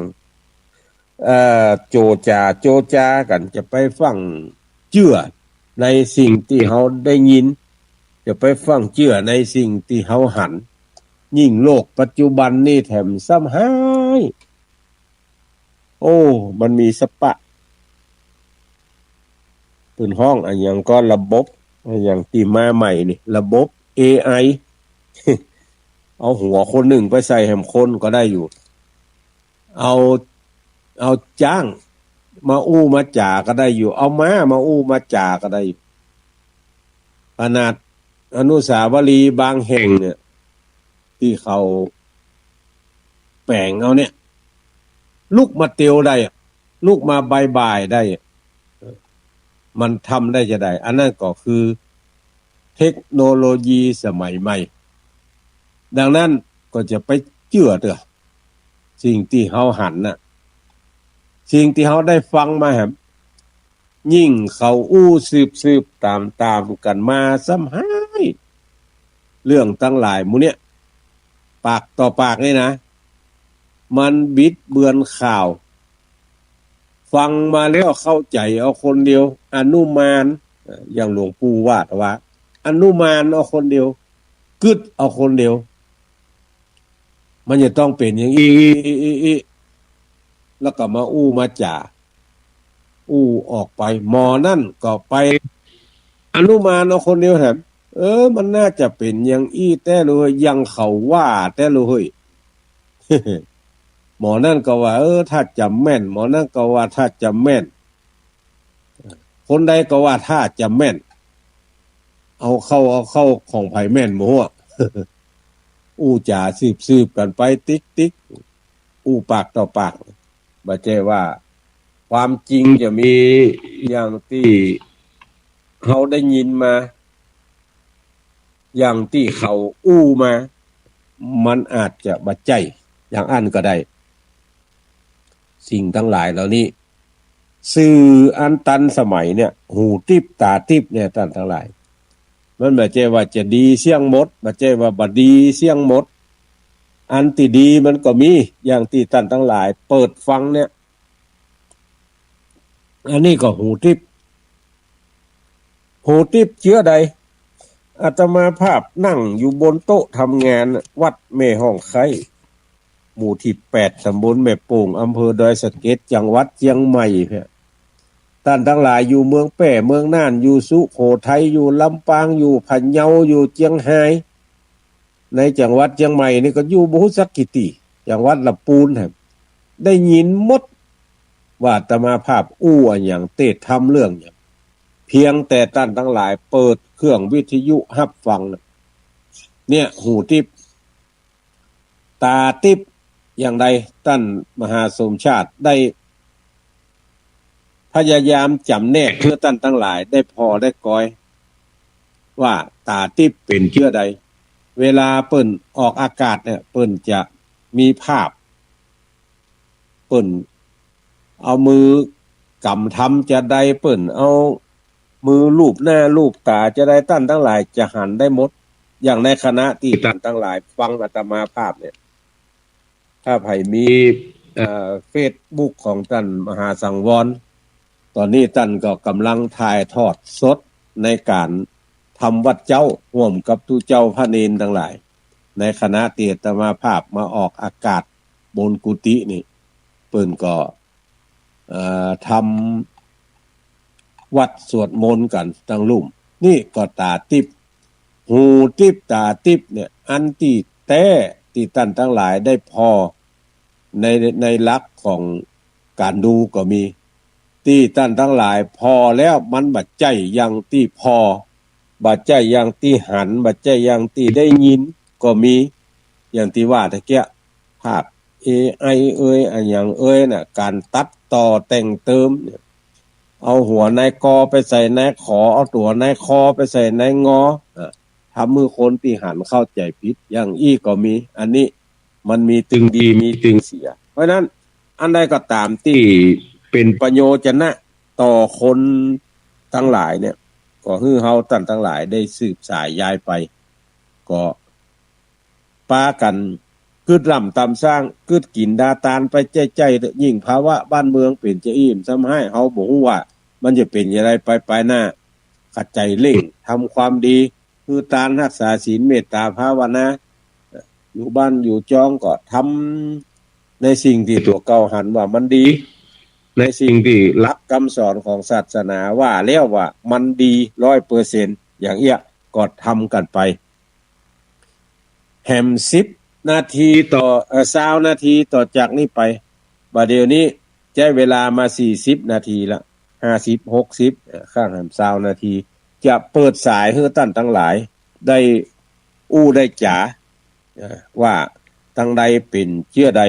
โจจากันจะไปฟังเชื่อในสิ่งที่เฮาได้ยินจะไปฟังเชื่อในสิ่งที่เฮาหันยิ่งโลกปัจจุบันนี่แถมซ้ำหายโอ้มันมีสปะปืนห้องอันยังก็ระบบอย่างที่มาใหม่นี่ระบบ AI เอาหัวคนหนึ่งไปใส่แหมคนก็ได้อยู่เอาจ้างมาอู้มาจ่าก็ได้อยู่เอาม้ามาอู้มาจ่าก็ได้อยู่ขนาดอนุสาวรีย์บางแห่งเนี่ยที่เขาแปลงเอาเนี่ยลูกมาเตียวได้ลูกมาบายได้มันทำได้จะได้อันนั้นก็คือเทคโนโลยีสมัยใหม่ดังนั้นก็จะไปเชื่อเถอะสิ่งที่เฮาหันน่ะสิ่งที่เฮาได้ฟังมาแหมยิ่งเขาอู้สืบตามกันมาซ้ำหายเรื่องตั้งหลายหมู่เนี่ยปากต่อปากนี่นะมันบิดเบือนข่าวฟังมาแล้วเข้าใจเอาคนเดียวอนุมานอย่างหลวงปู่ว่าอนุมานเอาคนเดียวกึดเอาคนเดียวมันจะต้องเป็นอย่างอีแล้วก็มาอู้มาจ่าออกไปหมอนั่นก็ไปอนุมานเอาคนเดียวแถมมันน่าจะเป็นอย่างแต่เลยยังเขาว่าแต่เลยหมอนั่นก็ว่าถ้าจำแม่นหมอนั่นก็ว่าถ้าจำแม่นคนใดก็ว่าถ้าจำแม่นเอาเข้าของไผแม่นหมู่อู้จ่าสืบกันไปติ๊กอู้ปากต่อปากบ่ใช่ว่าความจริงจะมีอย่างที่เขาได้ยินมาอย่างที่เขาอู้มามันอาจจะบ่ใจอย่างอันก็ได้สิ่งทั้งหลายเหล่านี้สื่ออันตันสมัยเนี่ยหูทิพตาทิพเนี่ยท่านทั้งหลายมันบ่ใช่ว่าจะดีเสี่ยงหมดบ่ใช่ว่าบ่ดีเสี่ยงหมดอันที่ดีมันก็มีอย่างที่ท่านทั้งหลายเปิดฟังเนี่ยอันนี้ก็หูทิพเชื้อใดอาตมาภาพนั่งอยู่บนโต๊ะทำงานวัดแม่ห้องไคหมู่ที่8ตำบลแม่โป่งอำเภอดอยสะเก็ดจังหวัดเชียงใหม่ท่านทั้งหลายอยู่เมืองแป้เมืองน่านอยู่สุโขทัยอยู่ลำปางอยู่พะเยาอยู่เชียงรายในจังหวัดเชียงใหม่นี่ก็อยู่บ่ฮู้จักกี่ติจังหวัดลำพูนได้ยินหมดว่าอาตมาภาพอู้อันหยังเทศทำเรื่องหยังเพียงแต่ท่านทั้งหลายเปิดเครื่องวิทยุรับฟังเนี่ยหูทิพตาทิพอย่างใดท่านมหาสมชาติได้ พยายามจำแนกเพื่อตั้นทั้งหลายได้พอได้ก้อยว่าตาทิพย์เป็นเชื่อใดเวลาเปิ้นออกอากาศเนี่ยเปิ้นจะมีภาพเปิ้นเอามือกำทำจะได้เปิ้นเอามือลูบหน้าลูบตาจะได้ตั้นทั้งหลายจะหันได้หมดอย่างในคณะที่ตั้นทั้งหลายฟังอาตมาภาพเนี่ยถ้าไผมีFacebook ของท่านมหาสังวรตอนนี้ท่านก็กำลังถ่ายทอดสดในการทำวัดเจ้าร่วมกับทุเจ้าพระเนนทั้งหลายในคณะเตียตมาภาพมาออกอากาศบนกุฏินี่เปิ้นก็ทำวัดสวดมนต์กันตั้งลุ่มนี่ก็ตาทิพย์หูทิพย์ตาทิพย์เนี่ยอันที่แท้ที่ท่านทั้งหลายได้พอในหลักของการดูก็มีที่ท่านทั้งหลายพอแล้วมันบัดใจอย่างที่พอบัดใจอย่างที่หันบัดใจอย่างที่ได้ยินก็มีอย่างที่ว่าตะเกียภาพ AI อันอย่างน่ะการตัดต่อแต่งเติมเนี่ยเอาหัวนายกอไปใส่นายขอเอาตัวนายคอไปใส่นายงอทำมือคนที่หันเข้าใจผิดอย่างอี้ก็มีอันนี้มันมีตึงดีมีตึงเสียเพราะนั้นอันใดก็ตามที่เป็นประโยชน์นะต่อคนทั้งหลายเนี่ยก็ฮือเฮาตั้นทั้งหลายได้สืบสายยายไปก็ป้ากันกึดล่ำตามสร้างกึดกินดาตานไปใจๆยิ่งภาวะบ้านเมืองเป็นจะอิ่มซ้ำให้เฮาบ่ฮู้ว่ามันจะเป็นอย่างไรไปหน้าขัดใจเร่งทำความดีคือตานรักษาศีลเมตตาภาวนาอยู่บ้านอยู่จองก็ทำในสิ่งที่ตัวเก่าหันว่ามันดีในสิ่งที่หลักคำสอนของศาสนาว่าแล้วว่ามันดี 100% อย่างเอี้ยก็ทำกันไปแฮม10นาทีต่อ20นาทีต่อจากนี้ไปบัดเดี๋ยวนี้ใช้เวลามา40นาทีละ50 60ข้างแฮม20นาทีจะเปิดสายให้ท่านทั้งหลายได้ได้จ๋าว่าทางใดเป็นเชื่อใด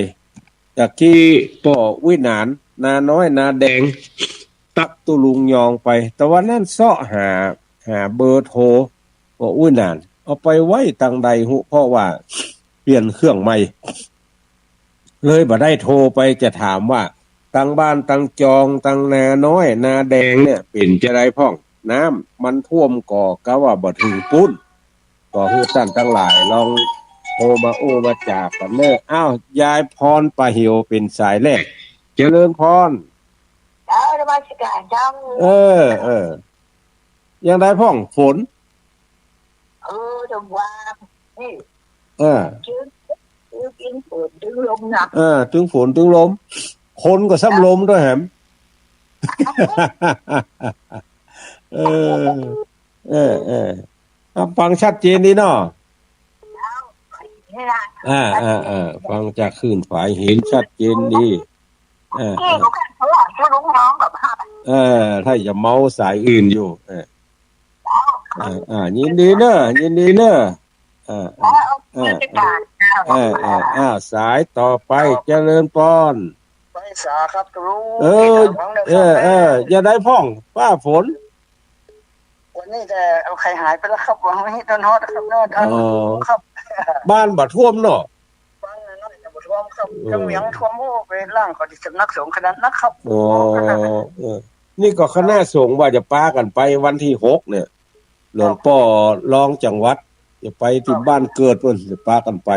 จากที่ป่อวินานนาน้อยนาแดงตักตุลุงยองไปแต่ว่านั่นเสาะหาเบอร์โทรป่อวินานเอาไปไว้ทางใดหุเพราะว่าเปลี่ยนเครื่องใหม่เลยบ่ได้โทรไปจะถามว่าตังบ้านตังจองตังนาน้อยนาแดงเนี่ยเป็นจะได้พ่องน้ำมันท่วมก่อกะว่าบ่ถึงปุ้นก็คือท่านทั้งหลายลองโทรมามาจากกันเนอะอ้าวยายพรปะเหี่ยวเป็นสายแรกเจริญพรนมัสการเจ้ายังได้พ่องฝนถึงว่านี่ถึงฝนถึงลมนะถึงฝนถึงลมคนก็ซ้ำลมด้วยแหมฟังชัดเจนดีเนาะฟังจากคลื่นฝ่ายเห็นชัดเจนดีถ้าอย่าเมาสายอื่นอยู่ยินดีเนอะยินดีเนอะสายต่อไปเจริญพรไปสาครับครูอย่าได้พ่องป้าฝนวันนี้แต่เอาใครหายไปแล้วครับวันนี้ตอนฮอดครับนอดครับบ้านบ่ท่วมเนาะบ้านน้อยจะบ่ท่วมครับจังเวียงท่วมโอ้ไปล่างก็ที่สำนักสงฆ์ขนาดนั้นครับนี่ก็คณะสงฆ์ว่าจะป้ากันไปวันที่6เนี่ยหลวงพ่อรองจังหวัดจะไปที่บ้านเกิดเพิ่นจะป้ากันไป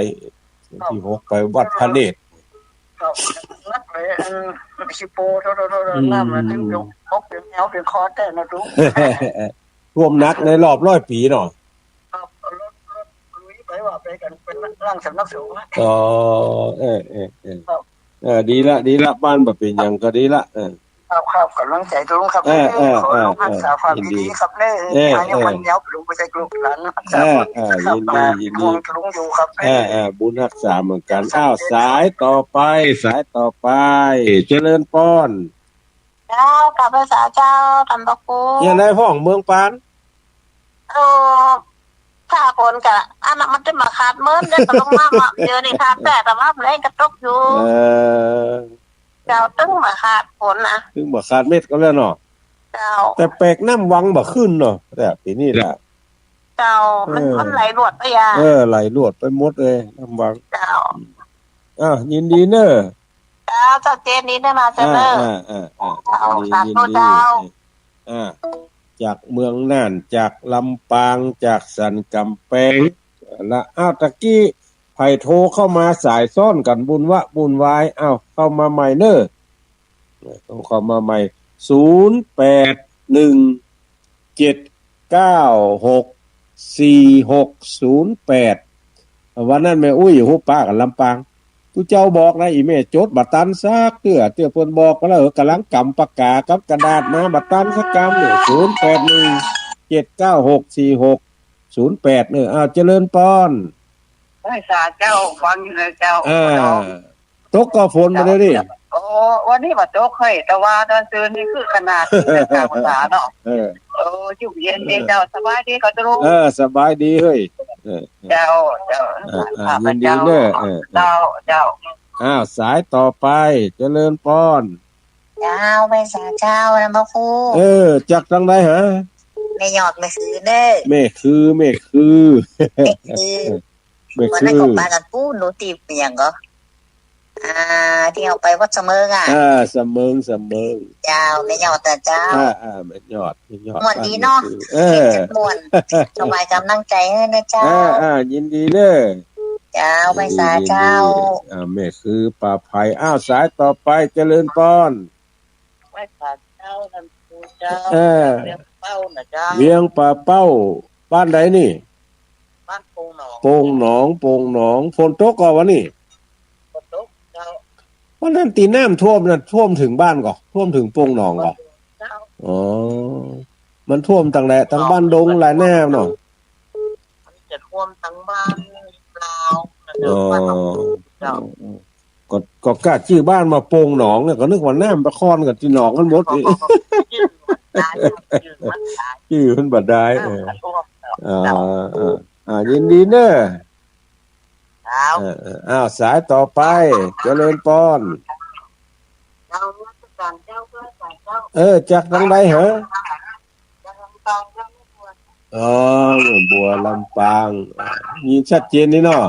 วันที่6ไปวัดพระเนตรครับนักเลยสิโปโทน้ำมันถึงพกเป็นแนวเป็นคอแต่นะทุกท่วมนักในรอบ100ปีเนาะครับรถลุยไปว่าไปกันเป็นร่างสำนักสงฆ์ดีละบ้านบ่เป็นหยังก็ดีละครับกำลังใจตรงครับขอรักษาความดีครับเนี่ยมันเนี้ยลุงไปใส่กลุ่มหลานยินดีลุงอยู่ครับบุญรักษาเหมือนกันสายต่อไปเจริญพรกับภาษาเจ้าตำบะกูยังไงพ่องเมืองปานถ้าคนกะอันนั้นมันจะมาขาดเมินได้ตลงมาเยอะนี่ครับแต่ว่าเล่นกระตกอยู่ จ้าตึ้งมาขาดฝนนะถึงบ่ขาดเม็ดก็แล้วเนาะเจ้าแต่แปลกน้ำวังบ่ขึ้นเนาะแต่ปีนี้ล่ะเจ้ามันไหลรวดไปอ่ะไหลรวดไปหมดเลยน้ำวังเจ้ายินดีเน้อเจ้าเจนนี้ได้มาเจ้าเน้อสาธุเจ้าจากเมืองน่านจากลำปางจากสันกำแพงละตะกี้ไผโทรเข้ามาสายซ่อนกันบุญวายเข้ามาใหม่เน้อต้องเข้ามาใหม่0817964608วันนั้นแม่อุ้ยฮู้ป้ากันลำปางผู้เจ้าบอกนะอีแม่จดบัตรตันซักเตื้อเพิ่นบอกว่าแล้วกำลังกำปากกากับกระดาษมาบัตรตันสักกำเนี่ย0817964608เจริญปอนให้สาเจ้าฟังอยู่เลยเจ้าตกก็ฝนมาเลยดิวันนี้บ่ตกเฮ้ยแต่ว่าตอนตื่นนี่คือขนาด3 องศาเนาะอยู่เย็นดีเจ้าสบายดีก็จะรู้สบายดีเฮ้ยเจ้ายินดีเด้อเจ้าสายต่อไปเจริญปอนเจ้าไปสาเจ้านะพ่อครูจากทางใดฮะแม่ยอดแม่คือเด้อแม่คือวันนั้นก็ไปกันปู้หนูตีอย่างก็ที่เอาไปวัดเสมิงเสมิงเจ้าไม่ยอดแต่เจ้าไม่ยอดม่วนดีเนาะม่วนสบายกำลังใจให้นะเจ้ายินดีเด้อเจ้าไปสาเจ้าแม่คือป่าไผ่สายต่อไปเจริญปอนไปสาเจ้าท่านครูเจ้าเวียงเป้านะเจ้าเวียงป่าเป้าบ้านใดนี่บ้านโป่งหนองฝนตกก่อนวะนี่วันนั้นตีน้ำท่วมถึงบ้านก่อท่วมถึงโป่งหนองก่อมันท่วมตั้งแต่บ้านดงหลายแนวเนาะมันจะท่วมทั้งบ้านลาวก็กล้าชื่อบ้านมาโป่งหนองเนี่ยก็นึกว่าน้ำประคอนกับที่หนองกันหมดชื่อมันบัดได้ยินดีเน้อสายต่อไปเจริญปอนจากทางใดเหรอบัวลำปางมีชัดเจนนี่เนาะ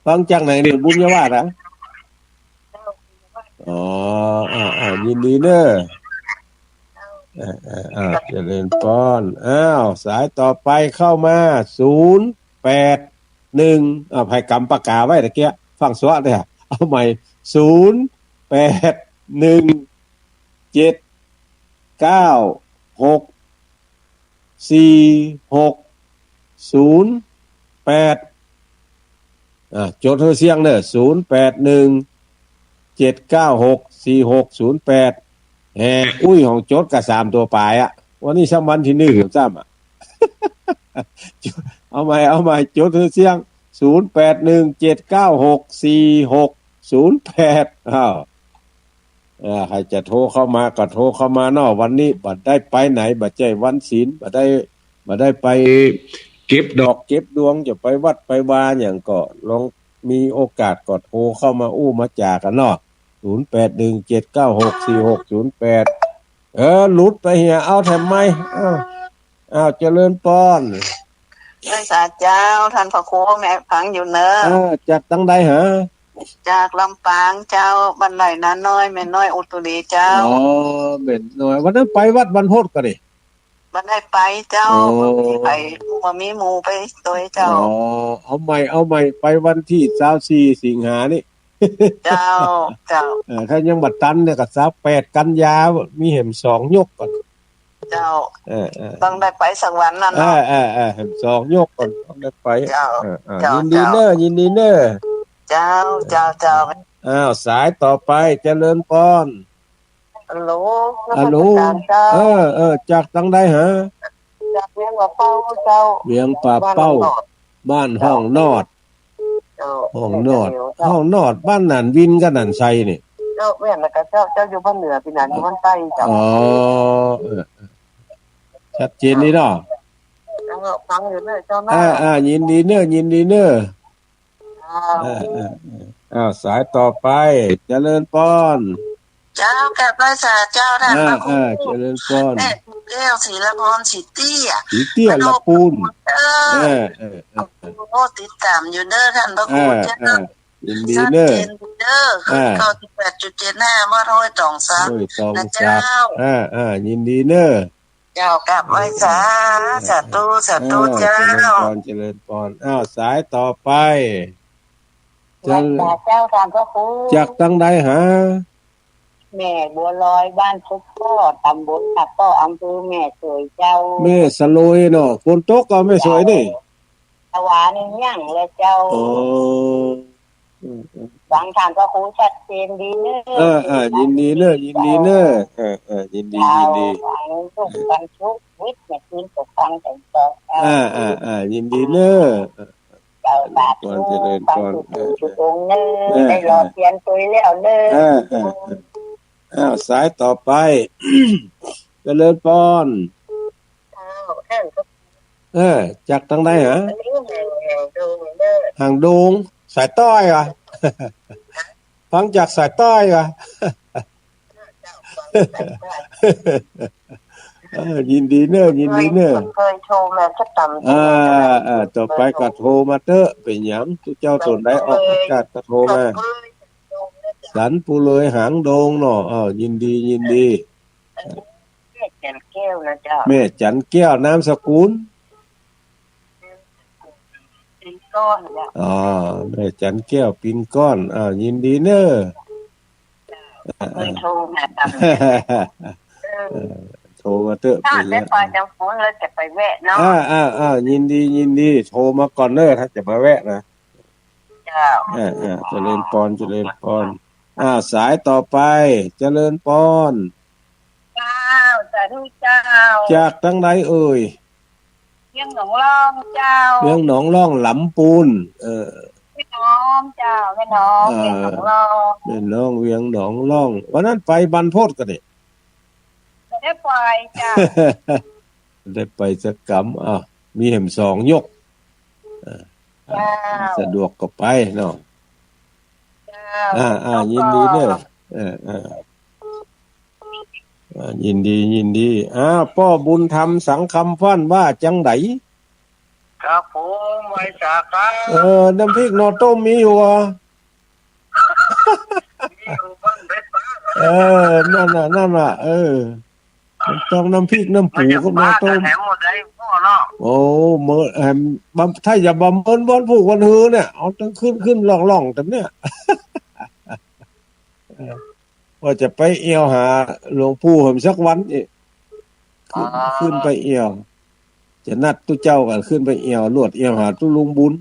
ฟังจากไหนนี่บุญยวาสอ่ะยินดีเน้อเจริญปอนสายต่อไปเข้ามา081ให้กำปากกาไว้ตะเกียฟังสวะเด้อเอาใหม่0817964608จดเธอเสียงเด้อ0817964608อุ้ยของจดกับ3ตัวปลายวันนี้3วันที่1ถึง3เอาใหม่จดเธอเสียง0817964608ใครจะโทรเข้ามาก็โทรเข้ามาเนาะวันนี้บัดได้ไปไหนบัดใจวันศีลบัดได้ไปเก็บดอกเก็บดวงจะไปวัดไปวาอย่างก็ลองมีโอกาสก็โทรเข้ามามาจากันเนาะ0817964608หลุดไปเหียเอาทำไมเจริญปอนพระสาเจ้าท่านพระครูแม่ฟังอยู่เนอะจากตั้งใดฮะจากลำปางเจ้าบันไดน้าน้อยแม่น้อยอุตุลีเจ้าแม่น้อยวันนั้นไปวัดบรรพตก็ดิบันไดไปเจ้าไปมามีหมู่ไปตัวเจ้าเอาใหม่ไปวันที่24สิงหานี่เจ้าถ้ายังบัดตันเนี่ยก็28กันยามีเห็ม2ยกก่อนเจ้าต้องได้ไปสักวันนั่นเนาะเห็ม2ยกก่อนต้องได้ไปยินดีเน้อเจ้าสายต่อไปเจริญปอนฮัลโหลจากทางใดฮะจากเวียงป่าเป้าเจ้าเวียงป่าเป้าบ้านห้องนอดบ้านนันวินกับนันไซนี่เจ้าแม่นแล้วก็เจ้าอยู่บ้านเหนือพี่นันอยู่บ้านใต้เจ้าชัดเจนนี่เนาะฟังอยู่เด้อเจ้าเนาะยินดีเน้อ สายต่อไปเจริญพรเจ้ากับพระสาเจ้าท่านพระครูเจริญพรแม่แก้วศรีละพรศรีเตี้ยศรีเตี้ยละปูนโอ้ติดตามอยู่เด้อท่านพระครูเจ้ายินดีเด้อขึ้น98.75ว่าร้อยตองซักนะเจ้ายินดีเด้อเจ้ากับไว้สาธุเจ้าเจริญพรสายต่อไปเจ้าท่านพระครูจากตั้งใดหาแม่บัวลอยบ้านพุทธพ่อตำบลตักก็อำเภอแม่สวยเจ้าแม่สลอยเนาะฝนตกก็ไม่สวยนี่ตะวันย่างเลยเจ้าฟังท่านพระครูชัดเจนดีเนอะยินดีเนอะยินดีเนอะยินดีทุกวันทุกวิทย์เนี่ยคืนตกฟังแต่งต่อยินดีเนอะเจ้าบาทเจริญพรจุดตรงเนอะได้รอเทียนตัวแล้วเนอะสายต่อไปเจริญพรจากทางใดฮะห่างดงสายต้อยอ่ะฟังจากสายต้อยอ่ะยินดีเนอะยินดีเนอะเคยโทรมาสักต่ำต่อไปก็โทรมาเถอะเป็นหยังทุกเจ้าตนได้ออกอากาศก็โทรมาสันปูเลยหางดงเนาะยินดียินดีแม่จันแก้วนะเจ้าแม่จันแก้วนามสกุลปินก้อนแม่จันแก้วปินก้อนยินดีเนอะเคยโทรมาโทรมาเถอะถ้าได้ไปจังฟุ้นแล้วจะไปแวะเนาะยินดีโทรมาก่อนเนอะถ้าจะมาแวะนะเจ้าเจริญพรสายต่อไปเจริญพรเจ้าสาธุเจ้าจากตั้งใดเอ่ยเวียงหนองล่องเจ้าเวียงหนองล่องหลำปูนแม่น้องเจ้าแม่น้องเวียงหนองล่องแม่น้องเวียงหนองล่องวันนั้นไปบรรพตกันนี่ได้ไปจ้าได้ไปสักกรรมมีเห็มสองยกสะดวกก็ไปเนาะยินดีเด้อยินดีพ่อบุญธรรมสังคำฟั่นว่าจังไดครับผมไว้จ้าครับน้ำพริกนอต้มมีอยู่นั่นน่ะต้องน้ำพริกน้ำปูกับนอต้มโอ้เมื่อถ้าอย่าบำเพ็ญวันผูกวันฮือเนี่ยเอาต้องขึ้นล่องแต่เนี่ยว่าจะไปเอี่ยวหาหลวงปู่ผมสักวันขึ้นไปเอี่ยวจะนัดตู้เจ้ากันขึ้นไปเอี่ยวลวดเอี่ยวหาตู้ลุงบุญ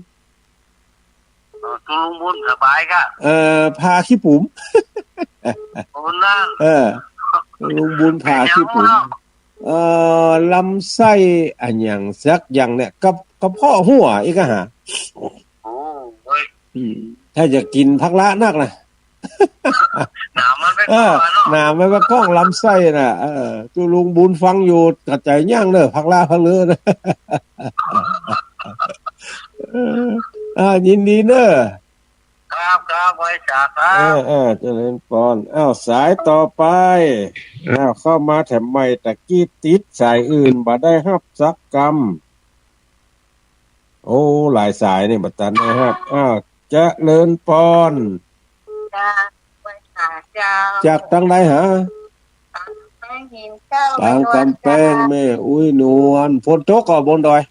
สบายก็พาขี้ปุ๋มลุงบุญพาขี้ปุ๋มลำไส้อันอย่างสักอย่างเนี่ยกับพ่อหัวอีกหาถ้าจะกินพักละนักนะหนามันไม่กล้องลำไส้น่ะตัวลุงบุญฟังอยู่กระจายย่างเนอะพักละพักเลือนะยินดีเนอะครับไว้จ้าครับเจริญพรสายต่อไปเข้ามาแถมใหม่ตะกี้ติดสายอื่นบ่ได้รับสักกรรมโอ้หลายสายนี่บัดตันนะครับเจริญพรจากตั้งใดฮะทางกำแพงแม่อุ้ยนวลฝนตกก็บนดอย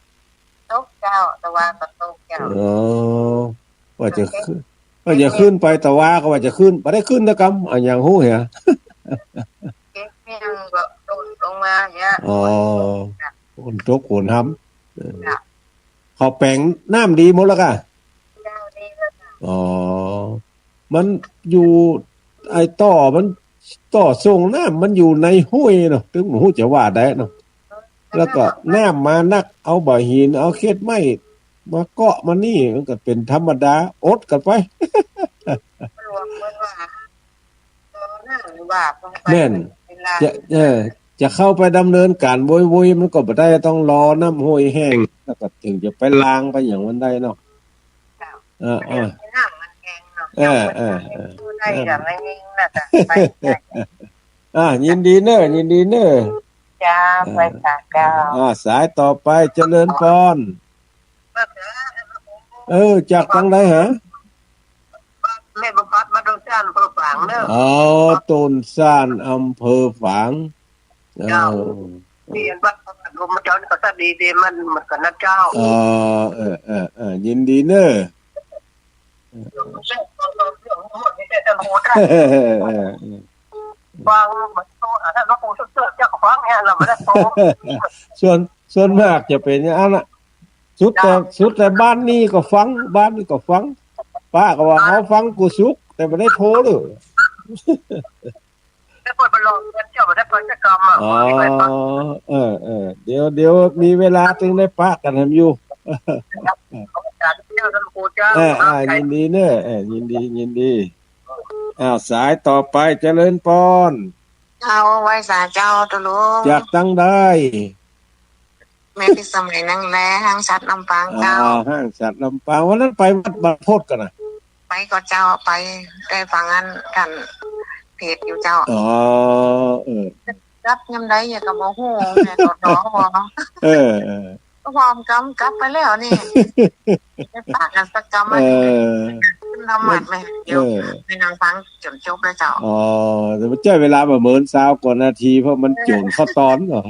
ตกเจ้าตะวันตกเจ้าว่าจะขึ้นไปตะวาก็ว่าจะขึ้นบ่ได้ขึ้นตะกำอย่างฮู้เหรอเก็บก็โดนลงมาเนี่ยฝนตกฝนห้ำเขาแปลงน้ำดีหมดแล้วกะมันอยู่ไอ้มันส่งน้ำมันอยู่ในห้วยเนาะถึงหูจะว่าได้เนาะแล้วก็น้ำมานักเอาบ่อหินเอาเข็ดไม้มาเกาะมานี่มันก็เป็นธรรมดาอดกันไปแน่นจะเข้าไปดำเนินการโวยมันก็บ่ได้ต้องรอน้ำห้วยแห้งแล้วก็ถึงจะไปล้างไปอย่างมันได้เนาะ ได้อย่างไรนิ่งนะจ๊ะไปยินดีเนอะยินดีเนอะจ้าไปสาเก้าสายต่อไปเจริญพรจากทางไหนฮะแม่บุพัดมาตรงซ่านอำเภอฝางเนอะต้นซ่านอำเภอฝางเจ้าเรียนวัดลมเจ้านี่ก็สดีดีมันก็นะเจ้ายินดีเนอะฟังมันโตถ้าหลวงปู่เสื้อเจ้าฟังเนี่ยเราไม่ได้โตส่วนมากจะเป็นอย่างนั้นนะสุดแต่บ้านนี้ก็ฟังป้าก็ว่าเขาฟังกูสุกแต่ไม่ได้โทรเลยได้เปิดบอลลูนเจ้าไม่ได้เปิดกิจกรรมเดี๋ยวมีเวลาถึงได้ป้ากันทำอยู่ยินดีเนอะยินดีสายต่อไปเจริญพรเอาไว้สาเจ้าตุลุงจากตั้งได้แม่พิสมัยนั่งแลห้างสัตว์ลำปางเจ้าห้างสัตว์ลำปางวันนั้นไปวัดบางโพธิ์กันนะไปก็เจ้าไปได้ฟังกันเพจอยู่เจ้ารับยำได้อย่ากับโมโหแม่ตดน้องพอก็พร้อมกลับไปแล้วนี่ไปปากกันสักกรรมทำหมัดไหมเดี๋ยวในนางฟังจนจบเลยเจ้าแต่มันเจ้าเวลาแบบเหมือนสาวกว่านาทีเพราะมันโจรข้อตอนเหรอ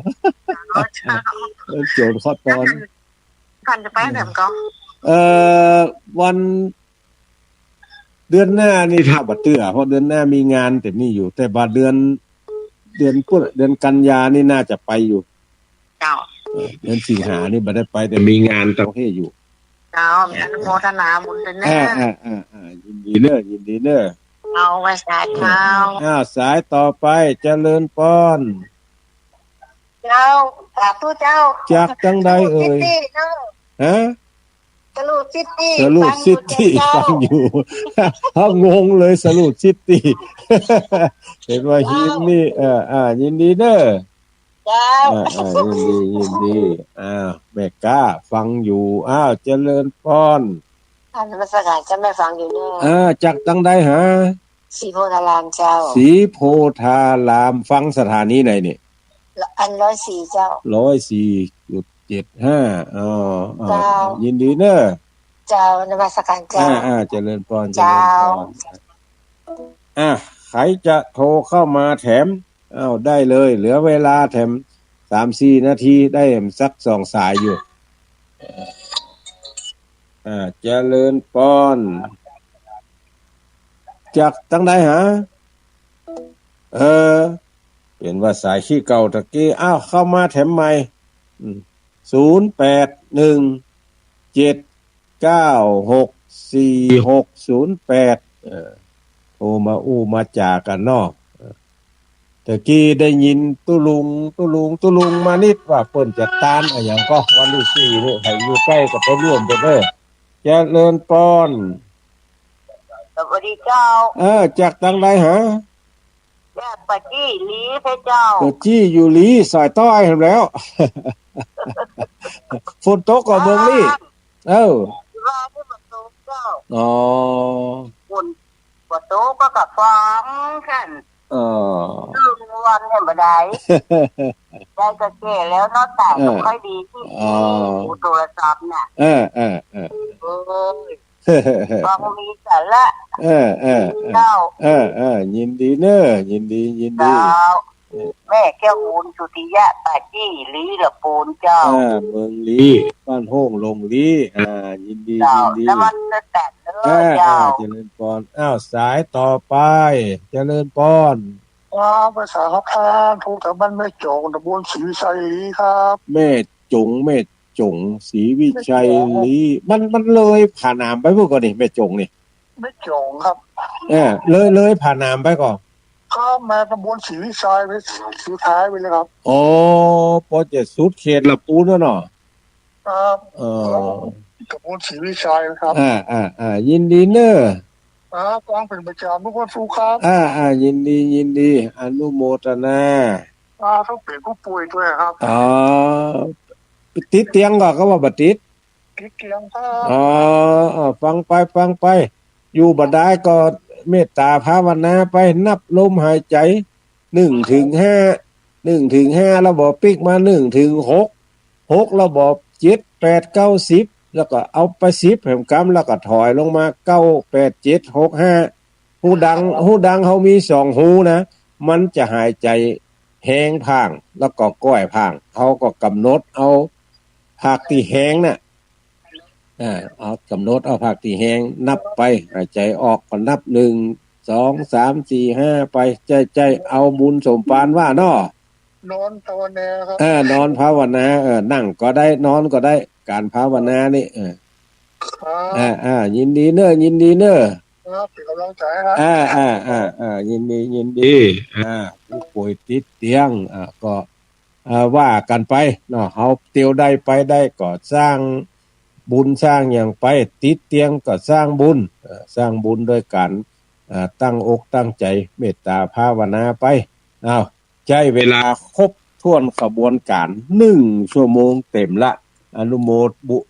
โจรข้อตอนพันจะไปแบบก็วันเดือนหน้านี่ถ้าบัดเตื้อเพราะเดือนหน้ามีงานแต่นี่อยู่แต่บัดเดือนกันยานี่น่าจะไปอยู่เจ้าเดือนสิงหานี่บัดได้ไปแต่มีงานต่างประเทศอยู่เจ้ามีอนุโมทนาบุญเป็นแน่ยินดีเนอะเอาไว้สายเท้าสายต่อไปเจริญพรเจ้าสาธุเจ้าจากจังใดเอ่ยฮะสรุปซิตี้ฟังอยู่เขางงเลยสรุปซิตี้เห็นว่าหินนี่ยินดีเนอะเจ้ายินดีแม่ก้าฟังอยู่เจริญพรท่านมาสักการจะไม่ฟังอยู่เนอะจากตั้งใดฮะสีโพธารามเจ้าสีโพธารามฟังสถานีไหนเนี่ยอัน104เจ้า104.75ยินดีเนอะเจ้านมัสการเจ้าเจริญพรใครจะโทรเข้ามาแถมได้เลยเหลือเวลาแถม 3-4 นาทีได้สัก2 สายอยู่เจริญพรจากตั้งใดฮะเห็นว่าสายขี้เก่าตะกี้เข้ามาแถมใหม่0817964608โทรมามาจากกันเนาะตะกี้ได้ยินตุลุงมานิดว่าเปิ้นจะตานอะไรอย่างก็วันที่4นี่ใครอยู่ใกล้ก็ไปร่วมกันเด้อเจริญพรสวัสดีเจ้าจากทางใดฮะปะจี้ลีเพเจ้าปะจี้อยู่ลีสายต้อยแล้วฝนตกก็เมืองนี้ว่าที่มันตกเจ้าฝนตกก็กับฟังกันวันเห็นบ่ได้ได้ก็แก่แล้วนอกแต่ก็ค่อยดีที่โทรศัพท์น่ะฟังมีสาระเจ้ายินดีเนอะยินดีแม่แก้วอูนสุติยะปาจี้ลีละปูนเจ้าเมืองลีบ้านโฮงลงลียินดีแล้วมันจะแต่เจ้าเจริญพรสายต่อไปเจริญพรภาษาครับผู้ทำบ้านแม่จงตำบลศรีวิชัยลีครับแม่จงศรีวิชัยลีมันเลยผ่านนามไปพวกก่อนนี่แม่จงนี่แม่จงครับเลยผ่านนามไปก่อนข้ามมาตำบลศรีวิชัยไปสุดท้ายไปเลยครับพอจะสุดเขตละปูนแล้วเนาะครับตำบลศรีวิชัยครับยินดีเนอะกองเป็นประจำทุกคนสู้ครับยินดีอนุโมทนาต้องเปลี่ยนผู้ป่วยด้วยครับติดเตียงก็ว่าบัดติดเตียงครับฟังไป อยู่บ่ได้ก็เมตตาภาวนาไปนับลมหายใจ1 ถึง 5 1 ถึง 5แล้วบ่ปิกมา1 ถึง 6 6แล้วบ่7 8 9 10แล้วก็เอาไป10แห่งกำแล้วก็ถอยลงมา9 8 7 6 5หูดังเฮามี2หูนะมันจะหายใจแห้งพางแล้วก็ก้อยพางเฮาก็กำหนดเอาภาคที่แห้งน่ะเอากำหนดเอาภาคที่แห้งนับไปหายใจออกก็นับ1 2 3 4 5ไปใจเอาบุญสมปานว่าเนาะนอนภาวนาครับนอนภาวนานั่งก็ได้นอนก็ได้การภาวนานี่ยินดีเน้อยินดีเน้อครับเป็นกำลังใจครับยินดีผู้ป่วยติดเตียงก็ว่ากันไปเนาะเฮาเตียวได้ไปได้ก็สร้างบุญสร้างอย่างไปติดเตียงก็สร้างบุญด้วยการตั้งอกตั้งใจเมตตาภาวนาไปใช้เวลาครบถ้วนขบวนการ1 ชั่วโมงเต็มละอนุโม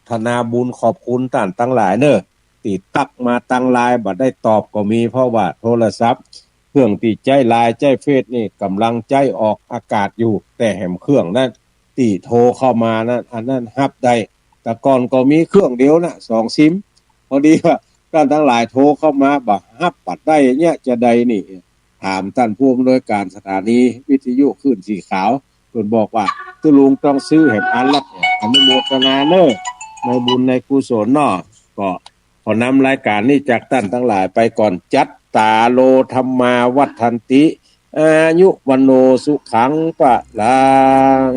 ทนาบุญขอบคุณท่านทั้งหลายเด้อที่ตักมาตั้งไลน์บ่ได้ตอบก็มีเพราะว่าโทรศัพท์เครื่องที่ใจไลน์ใจเฟซนี่กำลังใจออกอากาศอยู่แต่แหมเครื่องนั้นที่โทรเข้ามานั้นอันนั้นรับได้แต่ก่อนก็มีเครื่องเดียวนะ2 ซิมพอดีว่าท่านทั้งหลายโทรเข้ามาบ่รับปัดได้เนี่ยจะใดนี่ถามท่านผู้อำนวยการสถานีวิทยุคลื่นสีขาวเพิ่นบอกว่าตุลุงต้องซื้อให้อันละอนุโมทนาเด้อในบุญในกุศลเนาะก็ขอนำรายการนี้จากท่านทั้งหลายไปก่อนจัตตาโลธรรมาวัฏฏันติอายุวันโนสุขังปะลัง